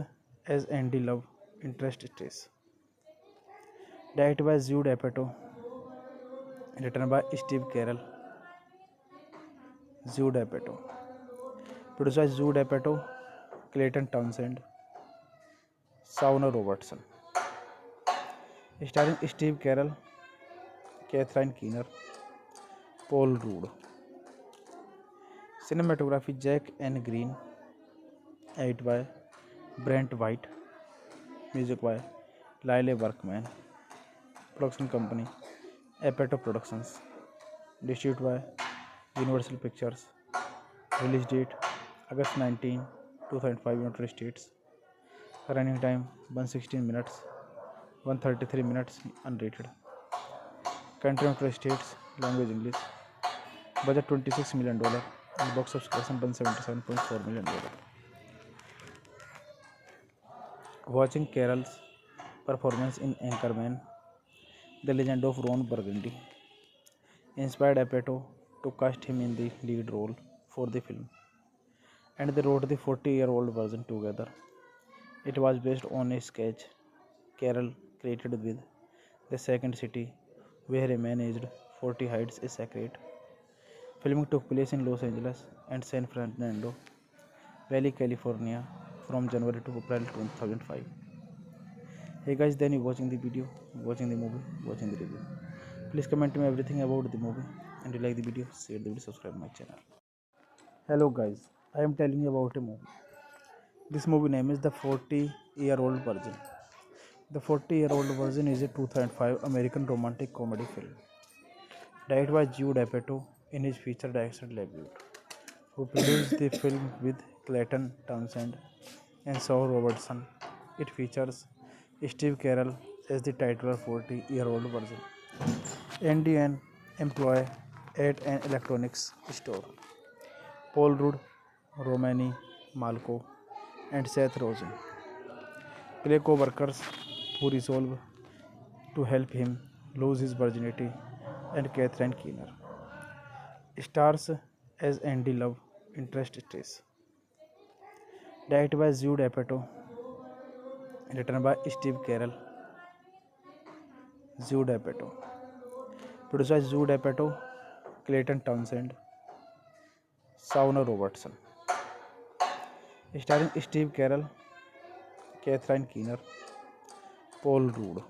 as Andy love interest Stace. Directed by Jude Apatow, written by Steve Carell. Jude Apatow. Produced by Jude Apatow, Clayton Townsend, Sauna Robertson. Starring Steve Carell, Catherine Keener, Paul Rudd. Cinematography Jack N. Green. Edited by Brent White. Music by Lyle Workman. Production company Apatow Productions. Distributed by Universal Pictures. Release date August 19, 2005, United States. Running time 116 minutes, 133 minutes unrated. Country United States, language English. Budget $26 million and box office collection $177.4 million. Watching Carell's performance in Anchorman, The Legend of Ron Burgundy inspired Apatow to cast him in the lead role for the film, and they wrote the 40-year-old version together. It was based on a sketch Carell created with The Second City, where a man aged 40 hides a secret. Filming took place in Los Angeles and San Fernando Valley, California from January to April 2005. Hey guys, then you watching the video, watching the movie, watching the review. Please comment me everything about the movie, and you like the video, share the video, subscribe my channel. Hello guys, I am telling you about a movie. This movie name is The 40-Year-Old Virgin. The 40-Year-Old Virgin is a 2005 American romantic comedy film directed by Jude Apatow in his feature direction debut, who produced the film with Clayton Townsend and Saul Robertson. It features Steve Carell as the titular 40-year-old virgin and an employee at an electronics store. Paul Rudd, Romany Malco, and Seth Rogen play co-workers who resolve to help him lose his virginity, and Catherine Keener stars as Andy Love interest Stace. Directed by Jude Apatow, written by Steve Carell. Jude Apatow. Produced by Jude Apatow, Clayton Townsend, Sauna Robertson. Starring Steve Carell, Catherine Keener, Paul Rudd.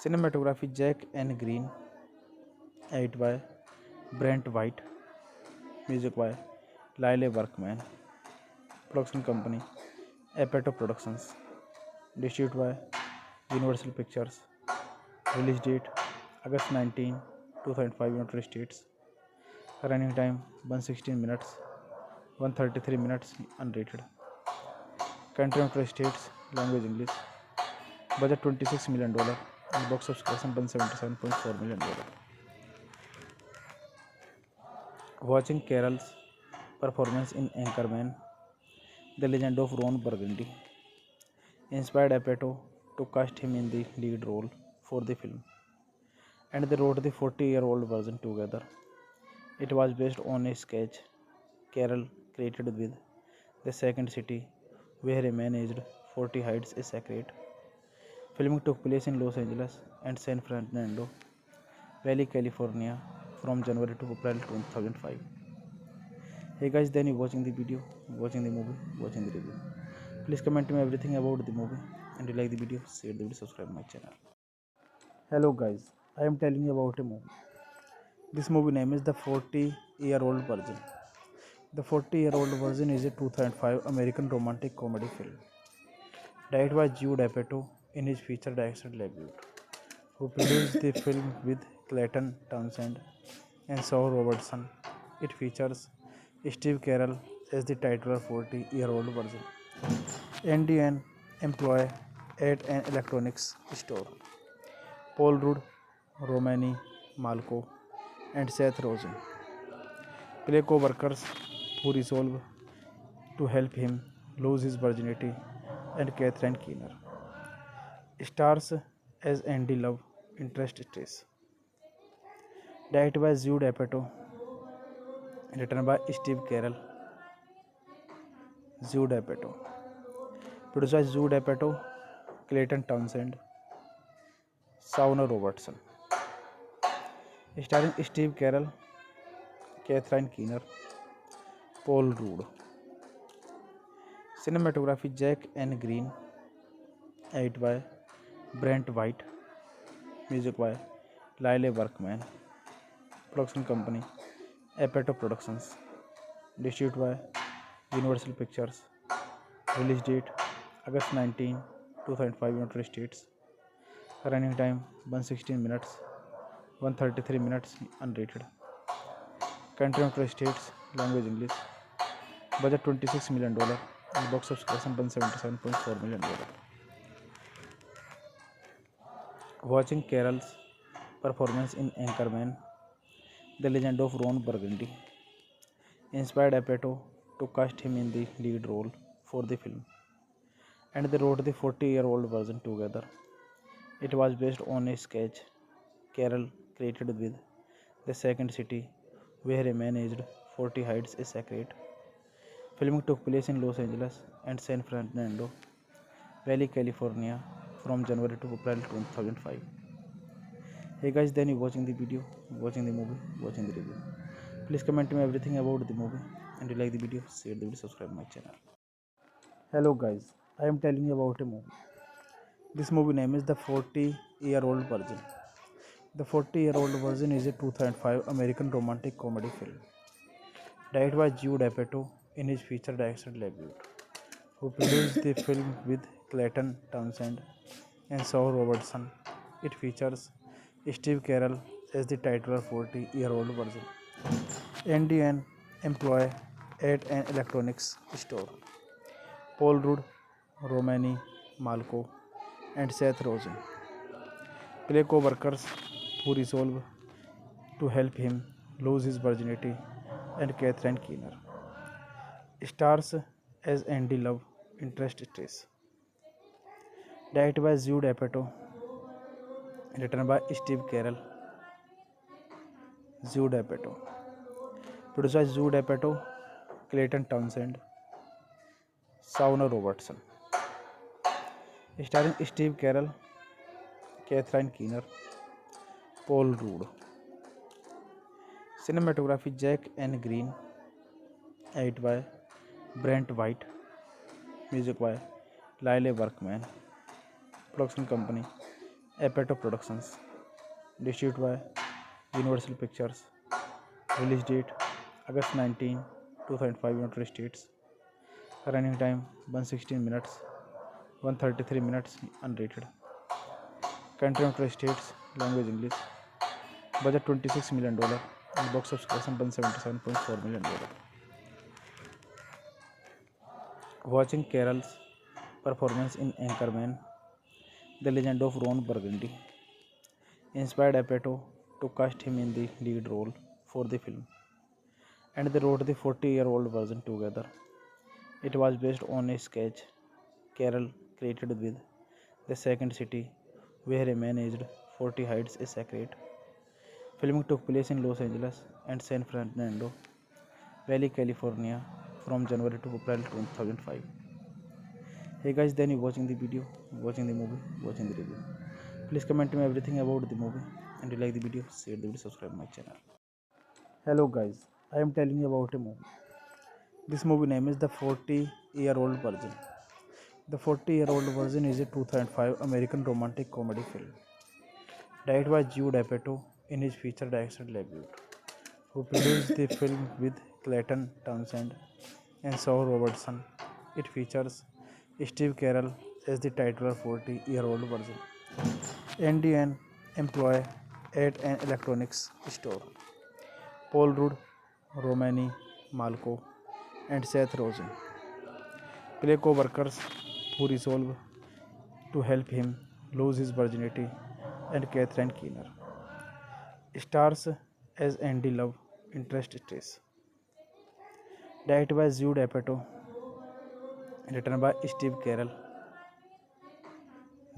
Cinematography Jack N. Green. Edited by Brent White. Music by Lyle Workman. Production company Apatow Productions. Distributed by Universal Pictures. Release date August 19, 2005 United States. Running time 116 minutes, 133 minutes unrated. Country United States, language English. Budget $26 million and box office collection $177.4 million. Watching Carroll's performance in Anchorman, The Legend of Ron Burgundy inspired Apatow to cast him in the lead role for the film, and they wrote the 40-year-old version together. It was based on a sketch Carroll created with The Second City, where a man aged 40 hides a secret. Filming took place in Los Angeles and San Fernando Valley, California from January to April 2005. Hey guys, then you watching the video, watching the movie, watching the review. Please comment me everything about the movie, and you like the video, share the video, subscribe my channel. Hello guys, I am telling you about a movie. This movie name is The 40-Year-Old Virgin. The 40-Year-Old Virgin is a 2005 American romantic comedy film directed by Jude Apatow in his feature direction debut, who produced the film with Clayton Townsend and Saul Robertson. It features Steve Carell as the titular 40-year-old virgin and an employee at an electronics store. Paul Rudd, Romany Malco, and Seth Rogen play co-workers who resolve to help him lose his virginity, and Catherine Keener stars as Andy Love interest Stace. Directed by Jude Apatow, written by Steve Carell. Jude Apatow. Produced by Jude Apatow, Clayton Townsend, Sauna Robertson. Starring Steve Carell, Catherine Keener, Paul Rudd. Cinematography Jack N. Green. Edited by Brent White. Music by Lyle Workman. Production company Apatow Productions. Distributed by Universal Pictures. Release date August 19, 2005 United States. Running time 116 minutes, 133 minutes unrated. Country United States, language English. Budget $26 million and box office collection $177.4 million. Watching Carroll's performance in Anchorman, The Legend of Ron Burgundy inspired Apatow to cast him in the lead role for the film, and they wrote the 40-year-old version together. It was based on a sketch Carroll created with The Second City, where a man aged 40 hides a secret. Filming took place in Los Angeles and San Fernando Valley, California from January to April 2005. Hey guys, then you watching the video, watching the movie, watching the review. Please comment me everything about the movie, and you like the video, share the video, subscribe my channel. Hello guys, I am telling you about a movie. This movie name is The 40-Year-Old Virgin. The 40-Year-Old Virgin is a 2005 American romantic comedy film Directed by Jude Apatow in his feature direction debut, who produced the film with Clayton Townsend and Saul Robertson. It features Steve Carell as the titular 40-year-old version. Andy, an employee at an electronics store. Paul Rudd, Romany Malco, and Seth Rogen play co-workers who resolve to help him lose his virginity, and Catherine Keener stars as Andy love interest Trace. Directed by Jude Apatow, written by Steve Carell. Jude Apatow. Produced by Jude Apatow, Clayton Townsend, Sauna Robertson. Starring Steve Carell, Catherine Keener, Paul Rudd. Cinematography Jack N. Green. Edit by Brent White. Music by Lyle Workman. Production company Apatow Productions. Distributed by Universal Pictures. Release date August 19, 2005 United States. Running time 116 minutes, 133 minutes unrated. Country United States, language English. Budget $26 million and box office collection $177.4 million. Watching Carell's performance in Anchorman, The Legend of Ron Burgundy inspired Apatow to cast him in the lead role for the film, and they wrote the 40-year-old version together. It was based on a sketch Carell created with The Second City, where a man aged 40 hides a secret. Filming took place in Los Angeles and San Fernando Valley, California from January to April 2005. Hey guys, then you watching the video, watching the movie, watching the review. Please comment me everything about the movie, and if you like the video, share the video, subscribe my channel. Hello guys, I am telling you about a movie. This movie name is The 40-Year-Old Virgin. The 40-Year-Old Virgin is a 2005 American romantic comedy film. Directed by Jude Apatow in his feature direction debut, who produced the film with Clayton Townsend and Saul Robertson. It features Steve Carell as the titular 40-year-old version. Andy, an employee at an electronics store. Paul Rudd, Romany Malco, and Seth Rogen play co-workers who resolve to help him lose his virginity, and Catherine Keener stars as Andy love interest Trace. Directed by Jude Apatow, written by Steve Carell.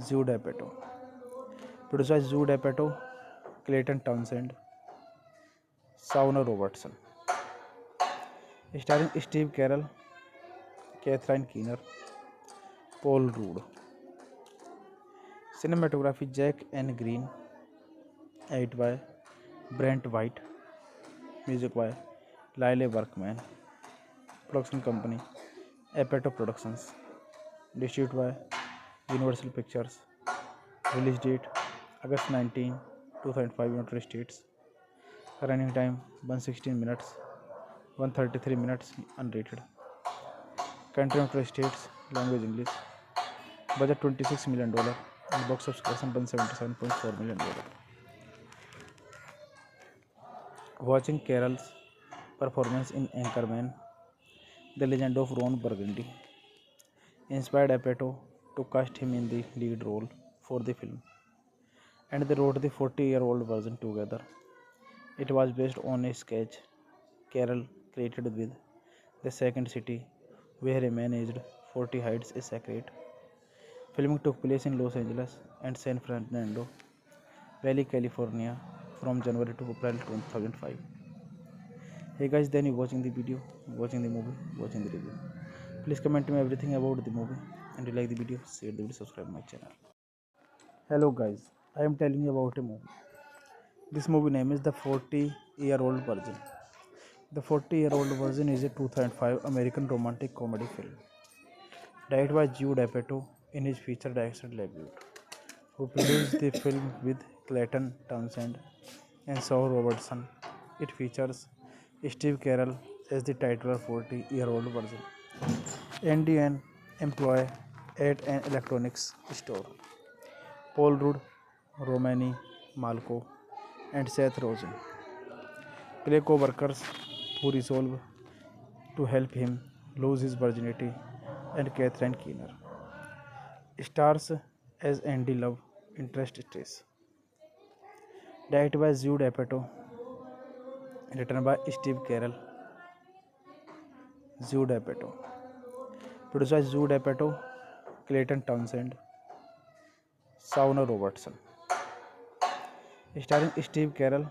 Jude Apatow. Produced by Jude Apatow, Clayton Townsend, Sauna Robertson. Starring Steve Carell, Catherine Keener, Paul Rudd. Cinematography Jack N. Green. Edit by Brent White. Music by Lyle Workman. Production company Apatow Productions. Distributed by Universal Pictures. Release date August 19, 2005 United States. Running time 116 minutes, 133 minutes unrated. Country United States, language English. Budget $26 million and box office collection $177.4 million. Watching Carell's performance in Anchorman, The Legend of Ron Burgundy inspired Apatow to cast him in the lead role for the film, and they wrote the 40-year-old version together. It was based on a sketch Carell created with The Second City, where a man aged 40 hides a secret. Filming took place in Los Angeles and San Fernando Valley, California from January to April 2005. Hey guys, then you watching the video, watching the movie, watching the review. Please comment me everything about the movie, and if you like the video, share the video, subscribe my channel. Hello guys, I am telling you about a movie. This movie name is The 40-Year-Old Virgin. The 40-Year-Old Virgin is a 2005 American romantic comedy film. Directed by Jude Apatow in his feature direction debut, who produced the film with Clayton Townsend and Saul Robertson. It features Steve Carell as the titular 40-year-old version. Andy, an employee at an electronics store. Paul Rudd, Romani Malco, and Seth Rogen play co-workers who resolve to help him lose his virginity, and Catherine Keener stars as Andy Love interest stress. Directed by Jude Apatow, written by Steve Carell. Jude Apatow. Produced by Jude Apatow, Clayton Townsend, Shauna Robertson. Starring Steve Carell,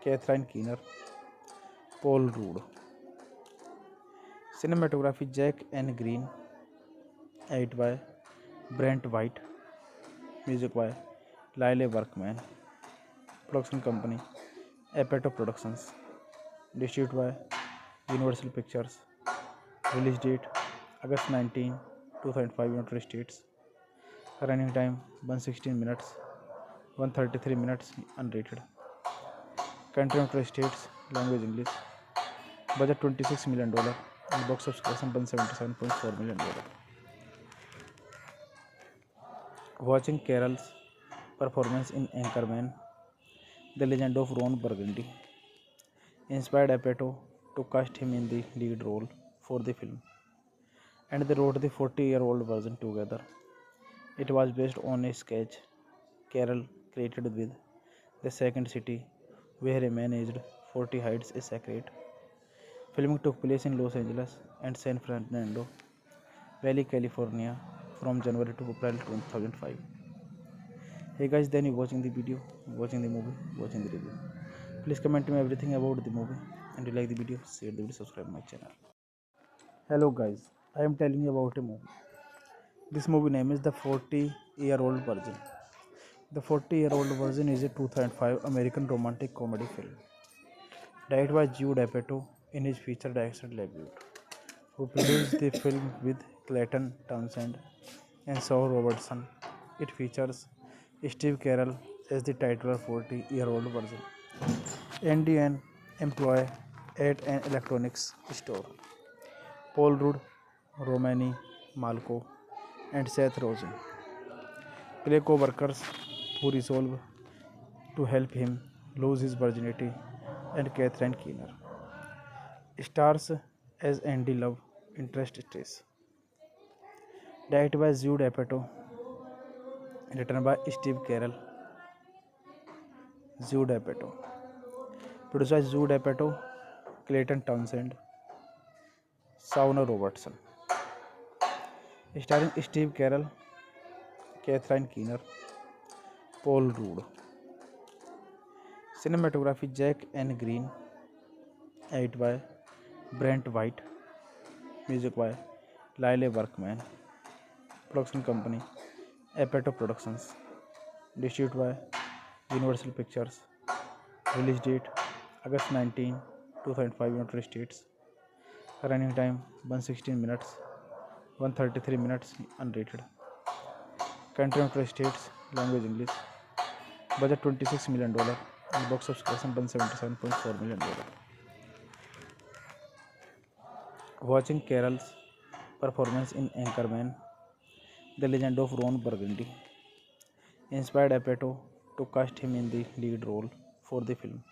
Catherine Keener, Paul Rudd. Cinematography Jack N. Green. Edit by Brent White. Music by Lyle Workman. Production company Apatow Productions. Distributed by Universal Pictures. Release date August 19, 2005, United States. Running time 116 minutes, 133 minutes unrated. Country United States, language English. Budget $26 million and box office collection $177.4 million. Watching Carell's performance in Anchorman, The Legend of Ron Burgundy inspired Apatow to cast him in the lead role for the film, and they wrote the 40-year-old version together. It was based on a sketch Carell created with The Second City, where a man aged 40 hides a secret. Filming took place in Los Angeles and San Fernando Valley, California from January to April 2005. Hey guys, then you watching the video, watching the movie, watching the review. Please comment me everything about the movie, and you like the video, share the video, subscribe my channel. Hello guys, I am telling you about a movie. This movie name is The 40-Year-Old Virgin. The 40-Year-Old Virgin is a 2005 American romantic comedy film directed by Jude Apatow in his feature direction debut, who produced the film with Clayton Townsend and Saul Robertson. It features Steve Carell as the titular 40-year-old version. Andy, an employee at an electronics store. Paul Rudd, Romani Malco, and Seth Rogen play co-workers who resolve to help him lose his virginity, and Catherine Keener stars as Andy Love interest stress. Directed by Jude Apatow, written by Steve Carell. Jude Apatow. Produced by Jude Apatow, Clayton Townsend, Shauna Robertson. Starring Steve Carell, Catherine Keener, Paul Rudd. Cinematography Jack N. Green. Edit by Brent White. Music by Lyle Workman. Production company Apatow Productions. Distributed by Universal Pictures. Release date August 19, 2005, United States. Running time 116 minutes, 133 minutes unrated. Country United States, language English. Budget $26 million and box office collection $177.4 million. Watching Carell's performance in Anchorman, The Legend of Ron Burgundy inspired Apatow to cast him in the lead role for the film,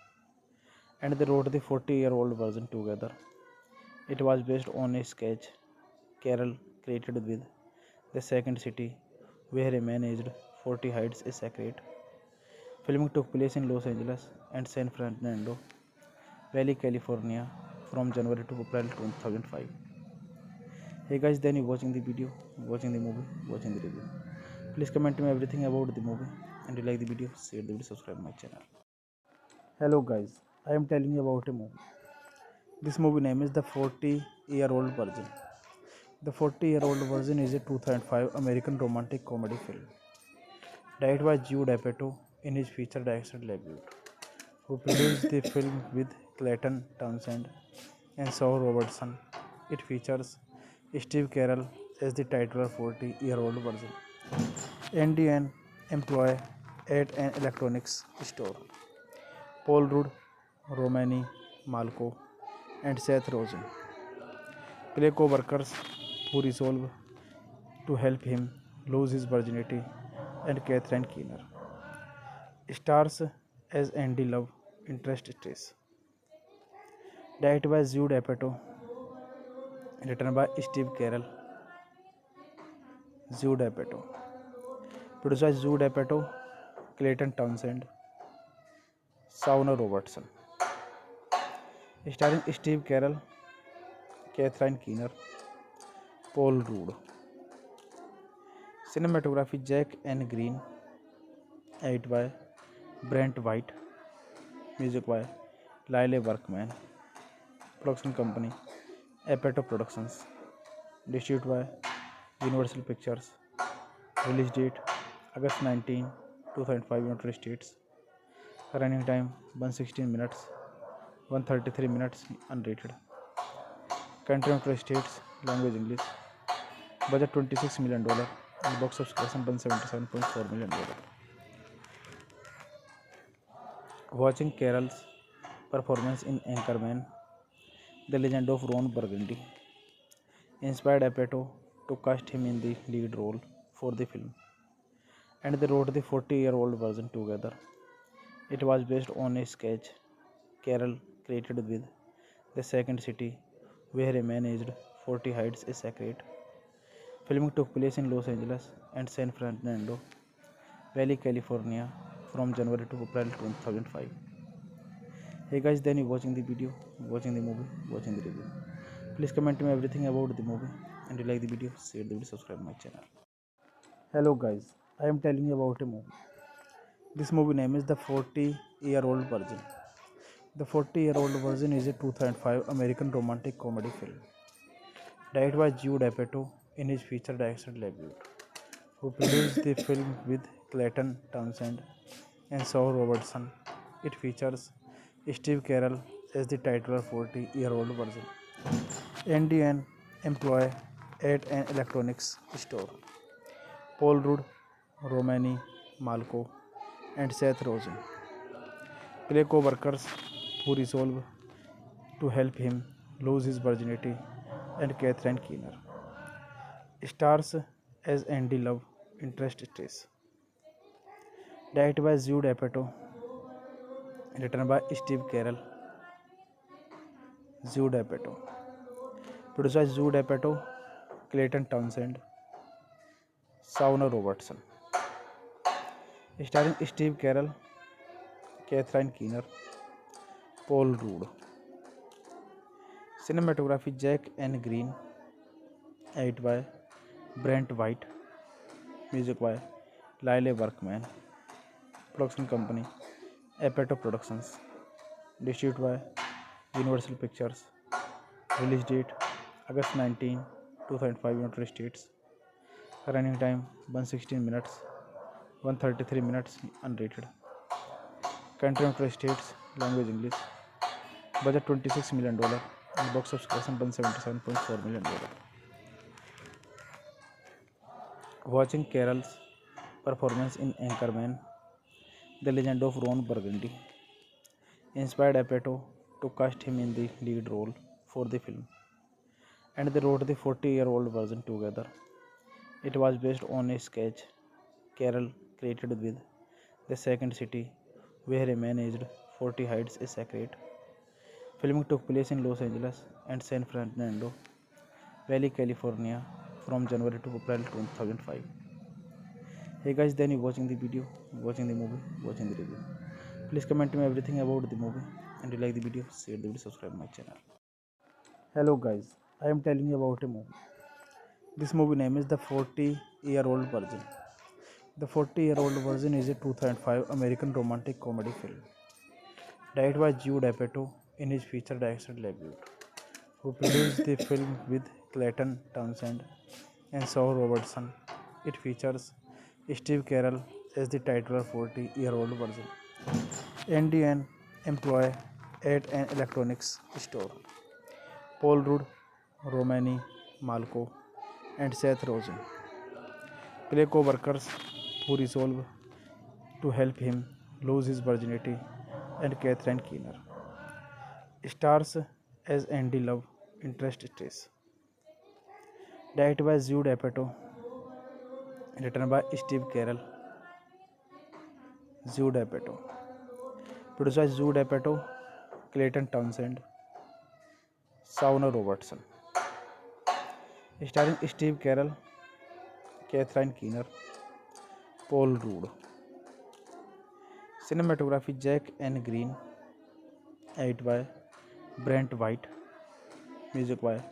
and they wrote the 40-year-old version together. It was based on a sketch Carell created with The Second City, where a man aged 40 hides a secret. Filming took place in Los Angeles and San Fernando Valley, California from January to April 2005. Hey guys, then you watching the video, watching the movie, watching the review. Please comment me everything about the movie, and you like the video, share the video, subscribe my channel. Hello guys, I am telling you about a movie. This movie name is The 40-Year-Old Virgin. The 40-Year-Old Virgin is a 2005 American romantic comedy film directed by Jude Apatow in his feature direction debut, who produced the film with Clayton Townsend and Saul Robertson. It features Steve Carell as the titular 40-year-old version. Andy, an employee at an electronics store. Paul Rudd, Romani Malco, and Seth Rogen play co-workers who resolve to help him lose his virginity, and Catherine Keener stars as Andy Love interest Trace. Directed by Jude Apatow, written by Steve Carell. Jude Apatow. Produced by Jude Apatow, Clayton Townsend, Shauna Robertson. Starring Steve Carell, Catherine Keener, Paul Rudd. Cinematography Jack N. Green. Edit by Brent White. Music by Lyle Workman. Production company Apatow Productions. Distributed by Universal Pictures. Release date August 19, 2005 United States. Running time 116 minutes, 133 minutes unrated. Country United States, language English. Budget $26 million and box office collection $177.4 million. Watching Carell's performance in Anchorman, The Legend of Ron Burgundy inspired Apatow to cast him in the lead role for the film, and they wrote the 40-year-old version together. It was based on a sketch Carell created with The Second City, where a man aged 40 hides a secret. Filming took place in Los Angeles and San Fernando Valley, California from January to April 2005. Hey guys, then you watching the video, watching the movie, watching the review. Please comment me everything about the movie, and if you like the video, share the video, subscribe my channel. Hello guys, I am telling you about a movie. This movie name is The 40-Year-Old Virgin. The 40-Year-Old Virgin is a 2005 American romantic comedy film directed by Jude Apatow in his feature director debut, who produced the film with Clayton Townsend and Saul Robertson. It features Steve Carell as the titular 40-year-old virgin, Andy, an employee at an electronics store. Paul Rudd, Romany Malco, and Seth Rogen play co-workers who resolve to help him lose his virginity, and Catherine Keener stars as Andy Love interest Trace. Directed by Jude Apatow, written by Steve Carell. Jude Apatow. Produced by Jude Apatow, Clayton Townsend, Shauna Robertson. Starring Steve Carell, Catherine Keener, Paul Rudd. Cinematography Jack N. Green. Edit by Brent White. Music by Lyle Workman. Production company Apatow Productions. Distributed by Universal Pictures. Release date August 19, 2005 United States. Running time 116 minutes, 133 minutes unrated. Country United States, language English. Budget $26 million and box office collection $177.4 million. Watching Carell's performance in Anchorman, The Legend of Ron Burgundy inspired Apatow to cast him in the lead role for the film, and they wrote the 40-year-old version together. It was based on a sketch Carell created with The Second City, where a man aged 40 hides a secret. Filming took place in Los Angeles and San Fernando Valley, California from January to April 2005. Hey guys, then you watching the video, watching the movie, watching the review. Please comment me everything about the movie, and if you like the video, share the video, subscribe my channel. Hello guys, I am telling you about a movie. This movie name is The 40-Year-Old Virgin. The 40-Year-Old Virgin is a 2005 American romantic comedy film directed by Jude Apatow in his feature director debut, who produced the film with Clayton Townsend and Saul Robertson. It features Steve Carell as the titular 40-year-old virgin, Andy, an employee at an electronics store. Paul Rudd, Romany Malco, and Seth Rogen play co-workers who resolve to help him lose his virginity, and Catherine Keener stars as Andy Love interest stress. Directed by Jude Apatow, written by Steve Carell. Jude Apatow. Produced by Jude Apatow, Clayton Townsend, Shauna Robertson. Starring Steve Carell, Catherine Keener, Paul Rudd. Cinematography Jack N. Green. Edit by Brent White. Music by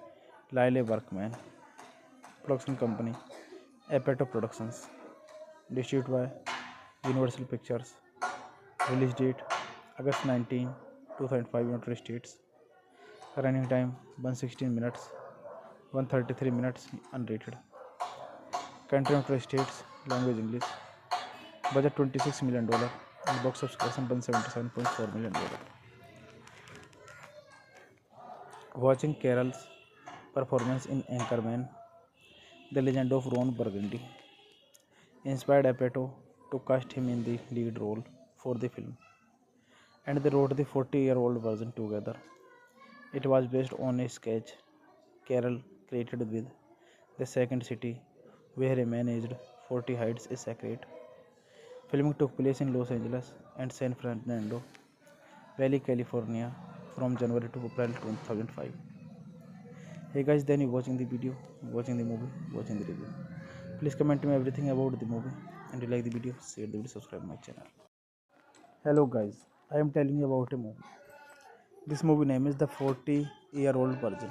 Lyle Workman. Production company Apatow Productions. Distributed by Universal Pictures. Release date August 19, 2005 United States. Running time 116 minutes, 133 minutes unrated. Country United States, language English. Budget $26 million and box office collection $177.4 million. Watching Carroll's performance in Anchorman, The Legend of Ron Burgundy inspired Apatow to cast him in the lead role for the film, and they wrote the 40-year-old version together. It was based on a sketch Carroll created with the second city where a man aged 40 hides a secret. Filming took place in Los Angeles and San Fernando Valley, California from January to April 2005. Hey guys, then you watching the video, watching the movie, watching the review. Please comment me everything about the movie, and you like the video, share the video, subscribe my channel. Hello guys, I am telling you about a movie. This movie name is The 40-Year-Old Virgin.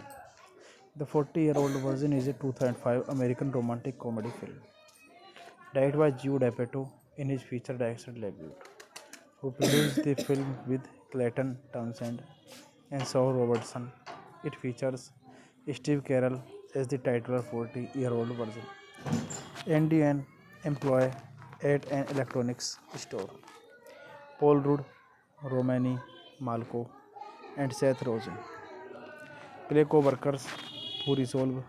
The 40-Year-Old Virgin is a 2005 American romantic comedy film directed by Jude Apatow in his feature director debut, who produced the film with Clayton Townsend and Saul Robertson. It features Steve Carell as the titular 40-year-old virgin, Andy, an employee at an electronics store. Paul Rudd, Romany Malco, and Seth Rogen play co-workers who resolve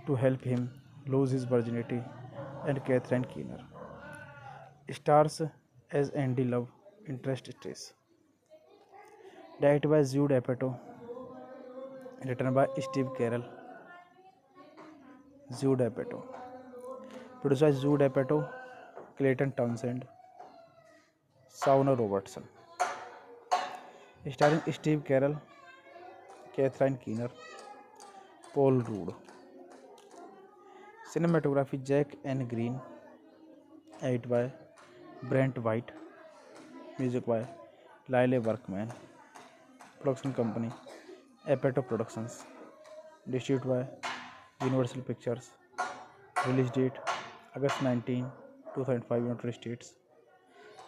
to help him lose his virginity, and Catherine Keener stars as Andy Love interest stress. Directed by Jude Apatow, written by Steve Carell. Jude Apatow. Produced by Jude Apatow, Clayton Townsend, Shauna Robertson. Starring Steve Carell, Catherine Keener, Paul Rudd. Cinematography Jack N. Green. Edit by Brent White. Music by Lyle Workman. Production company Apatow Productions. Distributed by Universal Pictures. Release date August 19, 2005 United States.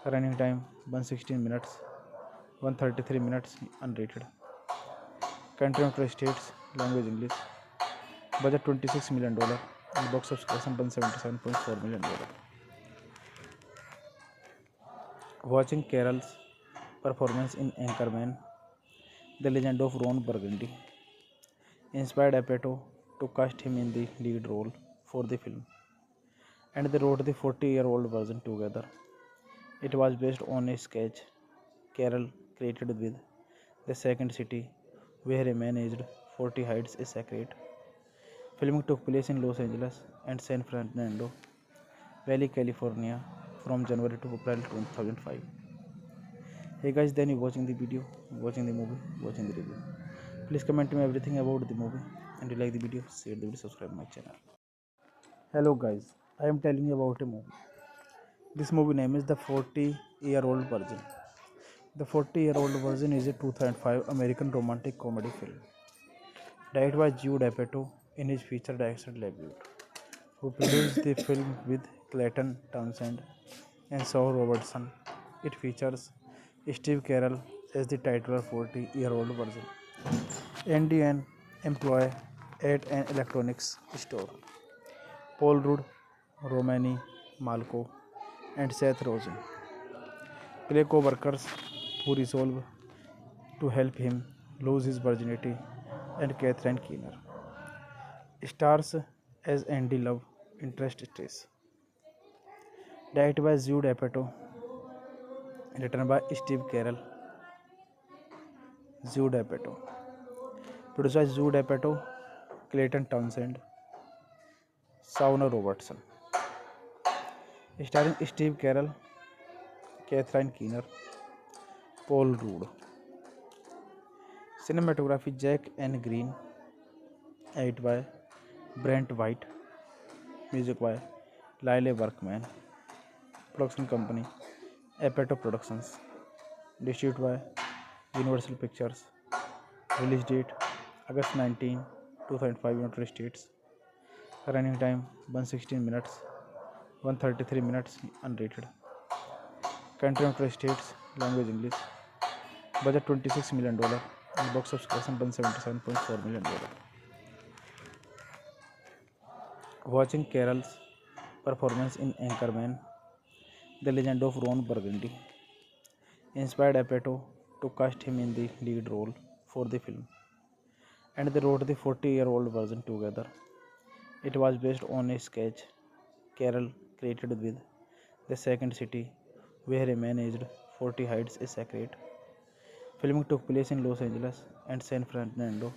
Running time 116 minutes, 133 minutes unrated. Country United States, language English. Budget $26 million and box office collection $177.4 million. Watching Carroll's performance in Anchorman, The Legend of Ron Burgundy inspired Apatow to cast him in the lead role for the film, and they wrote the 40-year-old version together. It was based on a sketch Carell created with the second city where a man aged 40 hides a secret. Filming took place in Los Angeles and San Fernando Valley, California from January to April 2005. Hey guys, then you watching the video, watching the movie, watching the review. Please comment me everything about the movie, and you like the video, share the video, subscribe my channel. Hello guys, I am telling you about a movie. This movie name is The 40-Year-Old Virgin. The 40-Year-Old Virgin is a 2005 American romantic comedy film directed by Jude Apatow in his feature director debut, who produced the film with Clayton Townsend and Saul Robertson. It features Steve Carell as the titular 40-year-old virgin, Andy, an employee at an electronics store. Paul Rudd, Romany Malco, and Seth Rogen play co-workers who resolve to help him lose his virginity, and Catherine Keener stars as Andy Love interest stress. Directed by Jude Apatow, written by Steve Carell. Jude Apatow. Produced by Jude Apatow, Clayton Townsend, Shauna Robertson. Starring Steve Carell, Catherine Keener, Paul Rudd. Cinematography Jack N. Green. Edit by Brent White. Music by Lyle Workman. Production company Apatow Productions. Distributed by Universal Pictures. Release date August 19, 2005, United States. Running time 116 minutes, 133 minutes unrated. Country United States, language English. Budget $26 million and box office collection $177.4 million. Watching Carroll's performance in Anchorman, The Legend of Ron Burgundy inspired Apatow to cast him in the lead role for the film, and they wrote the 40-year-old version together. It was based on a sketch Carroll created with The Second City, where a man aged 40 hides a secret. Filming took place in Los Angeles and San Fernando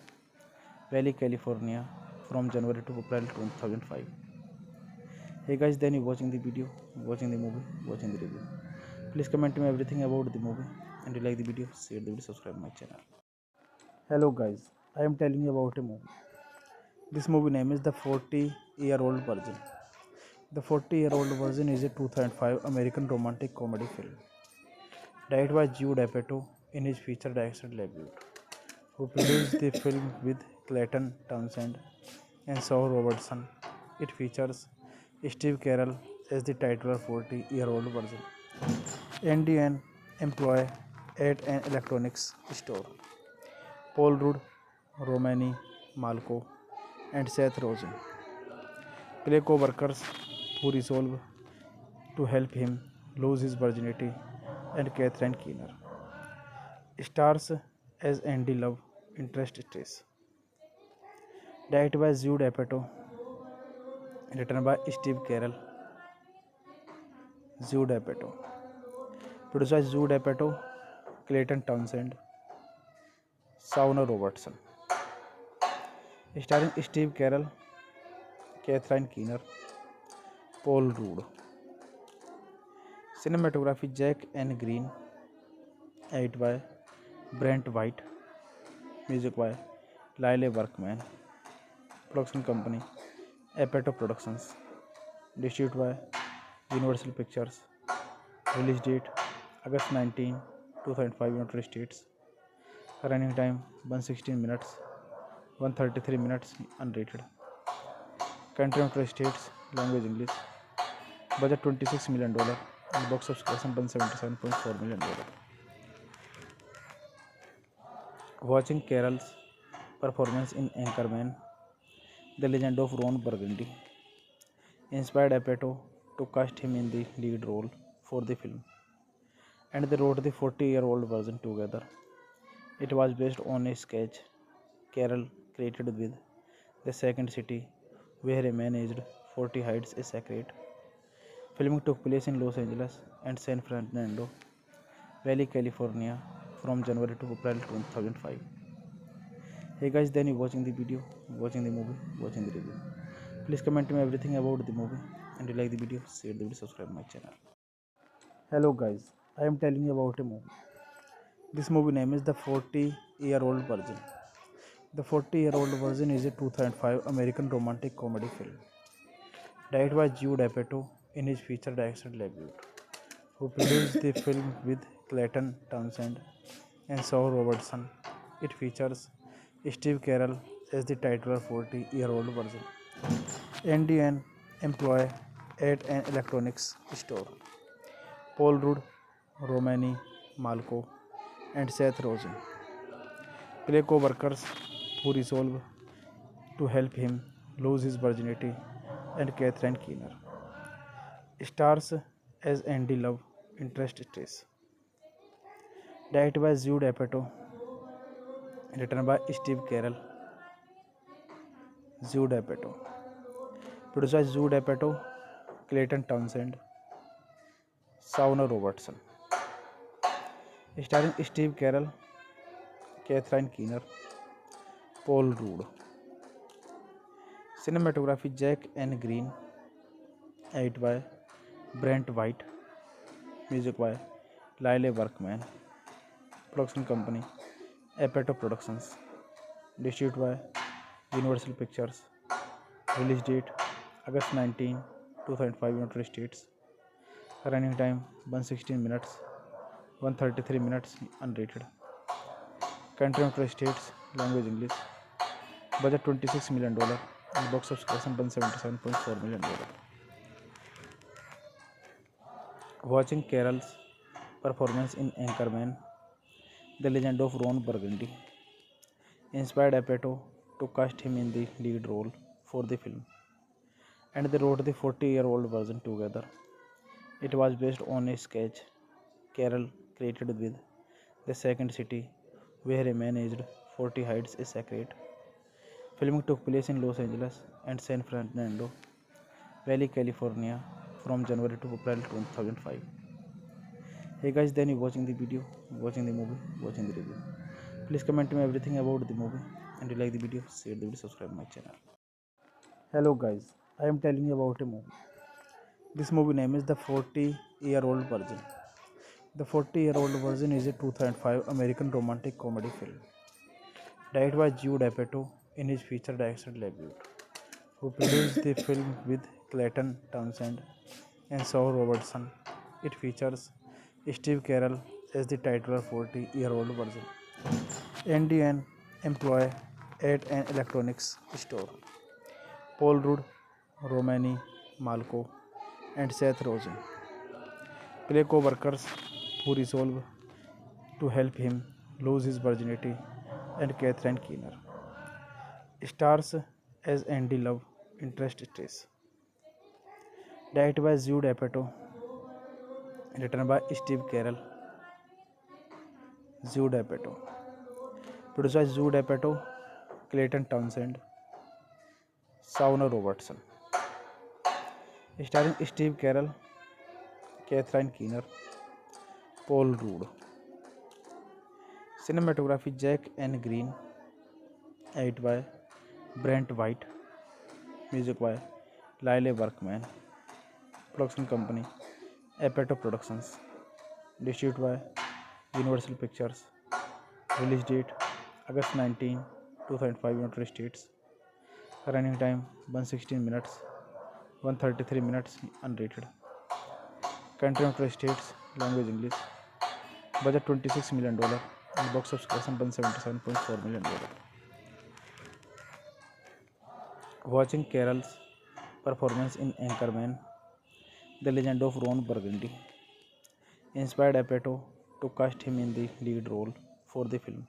Valley, California from January to April 2005. Hey guys, then you watching the video, watching the movie, watching the review. Please comment me everything about the movie, and you like the video, share the video, subscribe my channel. Hello guys, I am telling you about a movie. This movie name is The 40-Year-Old Virgin. The 40-Year-Old Virgin is a 2005 American romantic comedy film directed by Jude Apatow in his feature director debut, who produced the film with Clayton Townsend and Saul Robertson. It features Steve Carell as the titular 40-year-old virgin, Andy, an employee at an electronics store. Paul Rudd, Romany Malco, and Seth Rogen play co-workers who resolve to help him lose his virginity, and Catherine Keener stars as Andy love interest Trace. Directed by Jude Apatow, written by Steve Carell. Jude Apatow. Produced by Jude Apatow, Clayton Townsend, Shauna Robertson. Starring Steve Carell, Catherine Keener, Paul Rudd. Cinematography Jack N. Green. Edit by Brent White. Music by Lyle Workman. Production company Apatow Productions. Distributed by Universal Pictures. Release date August 19, 2005, United States. Running time 116 minutes, 133 minutes unrated. Country United States, language English. Budget $26 million and box office collection $177.4 million. Watching Carroll's performance in Anchorman, The Legend of Ron Burgundy inspired Apatow to cast him in the lead role for the film, and they wrote the 40-year-old version together. It was based on a sketch Carell created with The Second City, where a man aged 40 hides a secret. Filming took place in Los Angeles and San Fernando Valley, California from January to April 2005. Hey guys, then you watching the video, watching the movie, watching the review. Please comment me everything about the movie, and you like the video, share the video, subscribe my channel. Hello guys, I am telling you about a movie. This movie name is The 40-Year-Old Virgin. The 40-Year-Old Virgin is a 2005 American romantic comedy film directed by Jude Apatow in his feature director debut, who produced the film with Clayton Townsend and Saul Robertson. It features Steve Carell as the titular 40-year-old virgin, Andy, an employee at an electronics store. Paul Rudd, Romany Malco, and Seth Rogen play co-workers who resolve to help him lose his virginity, and Catherine Keener stars as Andy love interest Trace. Directed by Jude Apatow, written by Steve Carell. Jude Apatow. Produced by Jude Apatow, Clayton Townsend, Shauna Robertson. Starring Steve Carell, Catherine Keener, Paul Rudd. Cinematography Jack N. Green. Edit by Brent White. Music by Lyle Workman. Production company Apato Productions. Distributed by Universal Pictures. Release date August 19, 2005 United States. Running time 116 minutes, 133 minutes unrated. Country United States, language English. Budget $26 million and box office collection $177.4 million. Watching Carroll's performance in Anchorman, The Legend of Ron Burgundy inspired Apatow to cast him in the lead role for the film, and they wrote the 40-year-old version together. It was based on a sketch Carroll created with The Second City, where a man aged 40 hides a secret. Filming took place in Los Angeles and San Fernando Valley, California from January to April 2005. Hey guys, then you watching the video, watching the movie, watching the review. Please comment me everything about the movie, and you like the video, share the video, subscribe my channel. Hello guys, I am telling you about a movie. This movie name is The 40-Year-Old Virgin. The 40-Year-Old Virgin is a 2005 American romantic comedy film directed by Jude Apatow in his feature director debut, who produced the film with Clayton Townsend and Saul Robertson. It features Steve Carell as the titular 40-year-old virgin. Andy, an employee at an electronics store. Paul Rudd, Romany Malco, and Seth Rogen play co-workers who resolve to help him lose his virginity, and Catherine Keener stars as Andy Love interest Trace. Directed by Jude Apatow, written by Steve Carell. Jude Apatow. Produced by Jude Apatow, Clayton Townsend, Sauna Robertson. Starring Steve Carell, Catherine Keener, Paul Rudd. Cinematography Jack N. Green. Edit by Brent White. Music by Lyle Workman. Production company Apato Productions. Distributed by Universal Pictures. Release date August 19, 2005 United States. Running time 116 minutes, 133 minutes unrated. Country United States, language English. Budget $26 million and box office collection $177.4 million. Watching Carroll's performance in Anchorman, The Legend of Ron Burgundy inspired Apatow to cast him in the lead role for the film,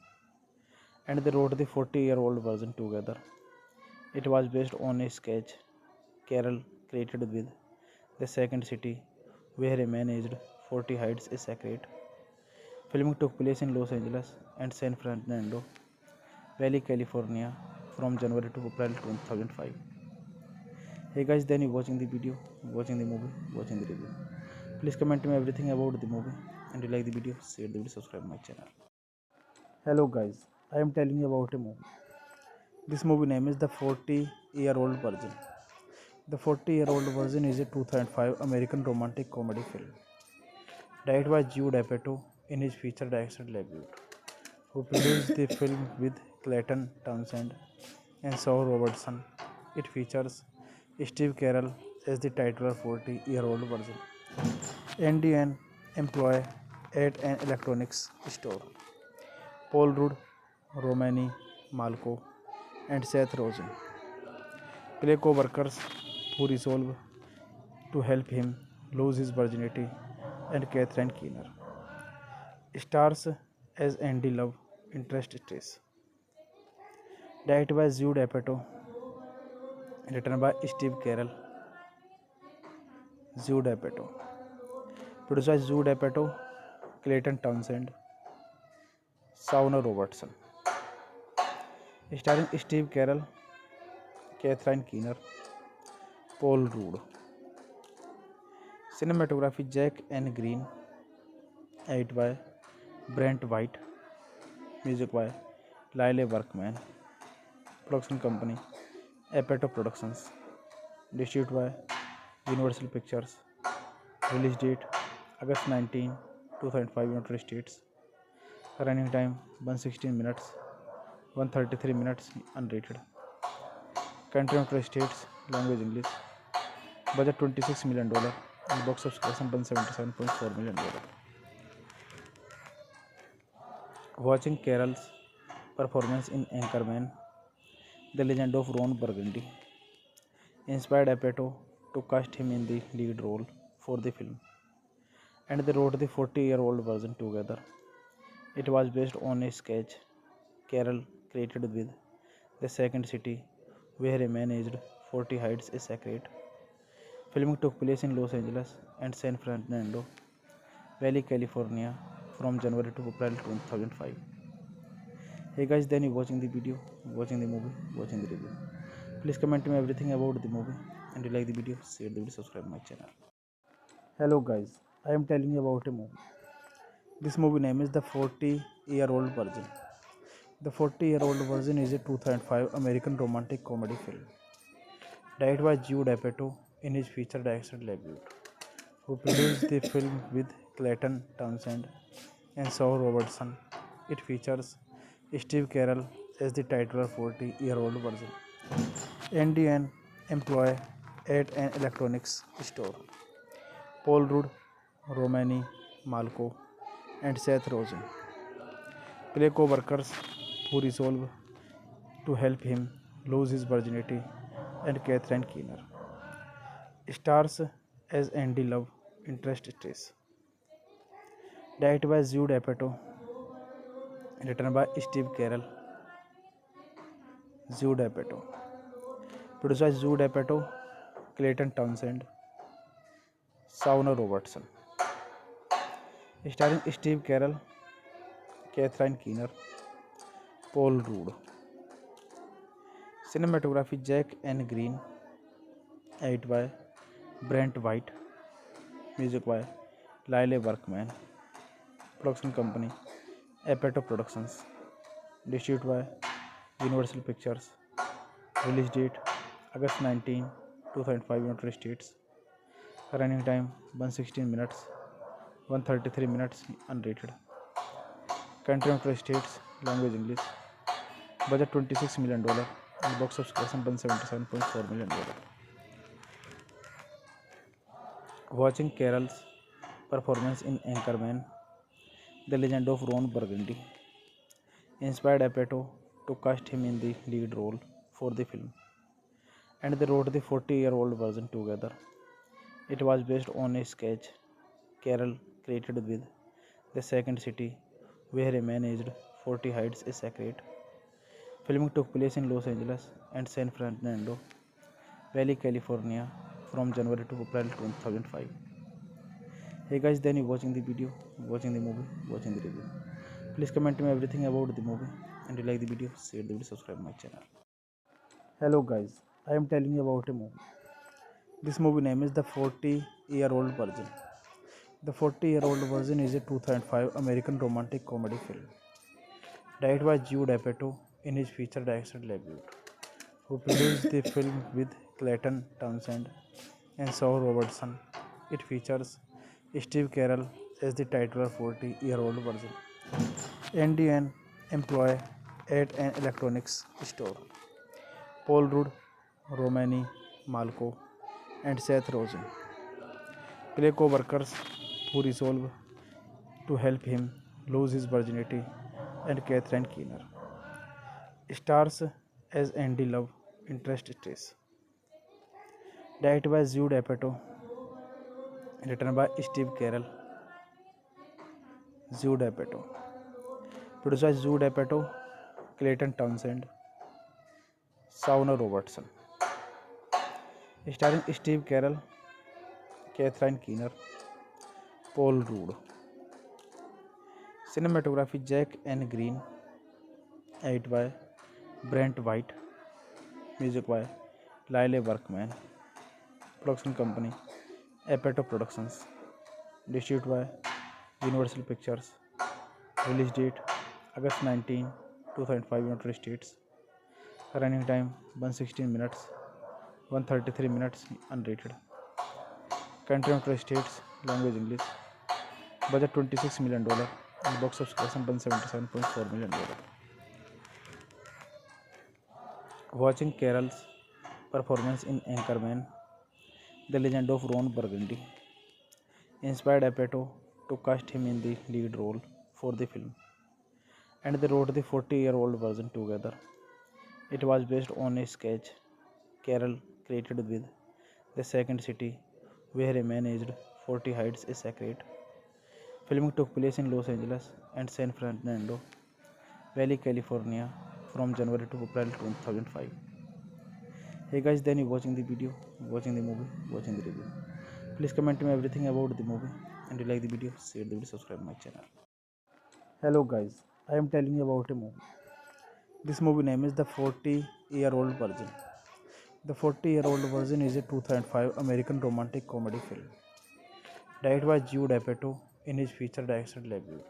and they wrote the 40-year-old version together. It was based on a sketch Carell created with The Second City, where a man aged 40 hides a secret. Filming took place in Los Angeles and San Fernando Valley, California from January to April 2005. Hey guys, then you watching the video, watching the movie, watching the review. Please comment me everything about the movie, and you like the video, share the video, subscribe my channel. Hello guys, I am telling you about a movie. This movie name is The 40-Year-Old Virgin. The 40-Year-Old Virgin is a 2005 American romantic comedy film directed by Jude Apatow in his feature director debut, who produced the film with Clayton Townsend and Saul Robertson. It features Steve Carell as the titular 40-year-old virgin. Andy, an employee at an electronics store. Paul Rudd, Romany Malco, and Seth Rogen play co-workers who resolve to help him lose his virginity, and Catherine Keener stars as Andy Love interest Trace. Directed by Jude Apatow, written by Steve Carell. Jude Apatow. Produced by Jude Apatow, Clayton Townsend, Sauna Robertson. Starring Steve Carell, Catherine Keener, Paul Rudd. Cinematography Jack N. Green. Edit by Brent White. Music by Lyle Workman. Production company Apato Productions. Distributed by Universal Pictures. Release date August 19, 2005, United States. Running time 116 minutes, 133 minutes unrated. Country United States. Language English. Budget $26 million and box office collection $177.4 million. Watching Carroll's performance in Anchorman, The Legend of Ron Burgundy inspired Apatow to cast him in the lead role for the film, and they wrote the 40-year-old version together. It was based on a sketch Carroll created with the Second City, where a man aged 40 hides a secret. Filming took place in Los Angeles and San Fernando Valley, California from January to April 2005. Hey guys, then you watching the video, watching the movie, watching the review. Please comment me everything about the movie, and you like the video, share the video, subscribe my channel. Hello guys, I am telling you about a movie. This movie name is The 40-Year-Old Virgin. The 40-Year-Old Virgin is a 2005 American romantic comedy film directed by Jude Apatow in his feature director debut, who produced the film with Clayton Townsend and Saul Robertson. It features Steve Carell as the titular 40-year-old virgin and an employee at an electronics store. Paul Rudd, Romany Malco, and Seth Rogen play co-workers who resolve to help him lose his virginity, and Catherine Keener stars as Andy Love, interest Trace. Directed by Jude Apatow, written by Steve Carell. Jude Apatow. Produced by Jude Apatow, Clayton Townsend, Sauna Robertson. Starring Steve Carell, Catherine Keener, Paul Rudd. Cinematography Jack N. Green. Edited by Brent White. Music by Lyle Workman. Production company Apatow Productions. Distributed by Universal Pictures. Release date August 19, 2005, United States. Running time 116 minutes, 133 minutes unrated. Country United States. Language English. Budget $26 million and box office collection $177.4 million. Watching Carroll's performance in Anchorman, The Legend of Ron Burgundy inspired Apatow to cast him in the lead role for the film, and they wrote the 40-year-old version together. It was based on a sketch Carroll created with the Second City, where a man aged 40 hides a secret. Filming took place in Los Angeles and San Fernando Valley, California from January to April 2005. Hey guys, then you watching the video, watching the movie, watching the review. Please comment me everything about the movie, and you like the video, share the video, subscribe my channel. Hello guys, I am telling you about a movie. This movie name is The 40-Year-Old Virgin. The 40-Year-Old Virgin is a 2005 American romantic comedy film directed by Jude Apatow in his feature director debut, who produced the film with Clayton Townsend and Saul Robertson. It features Steve Carell as the titular 40-year-old virgin and an employee at an electronics store. Paul Rudd, Romany Malco, and Seth Rogen play co-workers who resolve to help him lose his virginity, and Catherine Keener stars as Andy Love, interest Trace. Directed by Jude Apatow, written by Steve Carell. Jude Apatow. Produced by Jude Apatow, Clayton Townsend, Sauna Robertson. Starring Steve Carell, Catherine Keener, Paul Rudd. Cinematography Jack N. Green. Edited by Brent White. Music by Lyle Workman. Production company Apatow Productions. Distributed by Universal Pictures. Release date August 19, 2005, United States. Running time 116 minutes, 133 minutes unrated. Country United States, language English. Budget $26 million and box office collection $177.4 million. Watching Carroll's performance in Anchorman, The Legend of Ron Burgundy inspired Apatow to cast him in the lead role for the film, and they wrote the 40-year-old version together. It was based on a sketch Carroll created with The Second City, where a man aged 40 hides a secret. Filming took place in Los Angeles and San Fernando Valley, California from January to April 2005. Hey guys, then you watching the video, watching the movie, watching the review. Please comment me everything about the movie, and you like the video, share the video, subscribe my channel. Hello guys, I am telling you about a movie. This movie name is The 40-Year-Old Virgin. The 40-Year-Old Virgin is a 2005 American romantic comedy film directed by Jude Apatow in his feature director debut,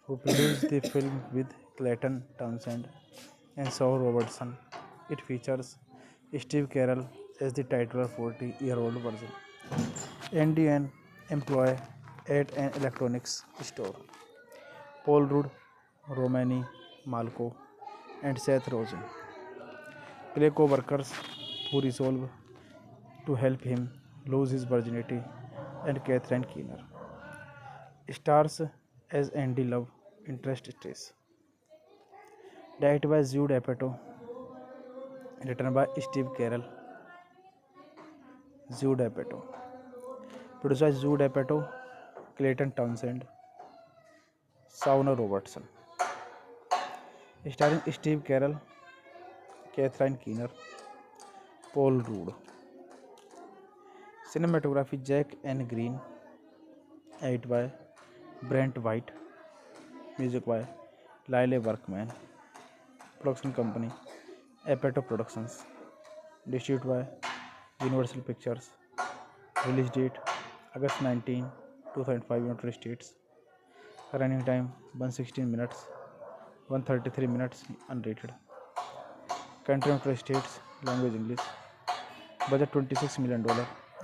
who produced the film with Clayton Townsend and Saul Robertson. It features Steve Carell as the titular 40-year-old virgin, Andy, an employee at an electronics store. Paul Rudd, Romany Malco, and Seth Rogen play co-workers who resolve to help him lose his virginity, and Catherine Keener stars as Andy love interest Stace. Directed by Jude Apatow, written by Steve Carell. Jude Apatow. Produced by Jude Apatow, Clayton Townsend, Sauna Robertson. Starring Steve Carell, Catherine Keener, Paul Rudd. Cinematography Jack N. Green. Edited by Brent White. Music by Lyle Workman. Production company Apatow Productions. Distributed by Universal Pictures. Release date August 19, 2005, United States. Running time 116 minutes, 133 minutes unrated. Country United States, language English. Budget $26 million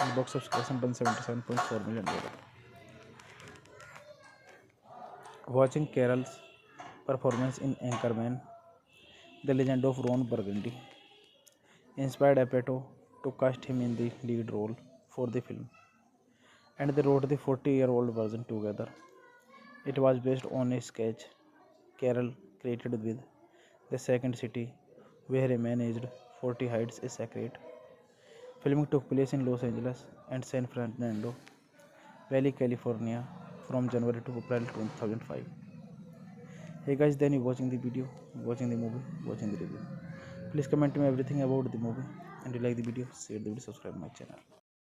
and box office collection $177.4 million. Watching Carroll's performance in Anchorman, The Legend of Ron Burgundy inspired Apatow to cast him in the lead role for the film, and they wrote the 40-year-old version together. It was based on a sketch Carroll created with The Second City, where a man aged 40 hides a secret. Filming took place in Los Angeles and San Fernando Valley, California from January to April 2005. Hey guys, then you watching the video, watching the movie, watching the review. Please comment me everything about the movie, and you like the video, share the video, subscribe my channel.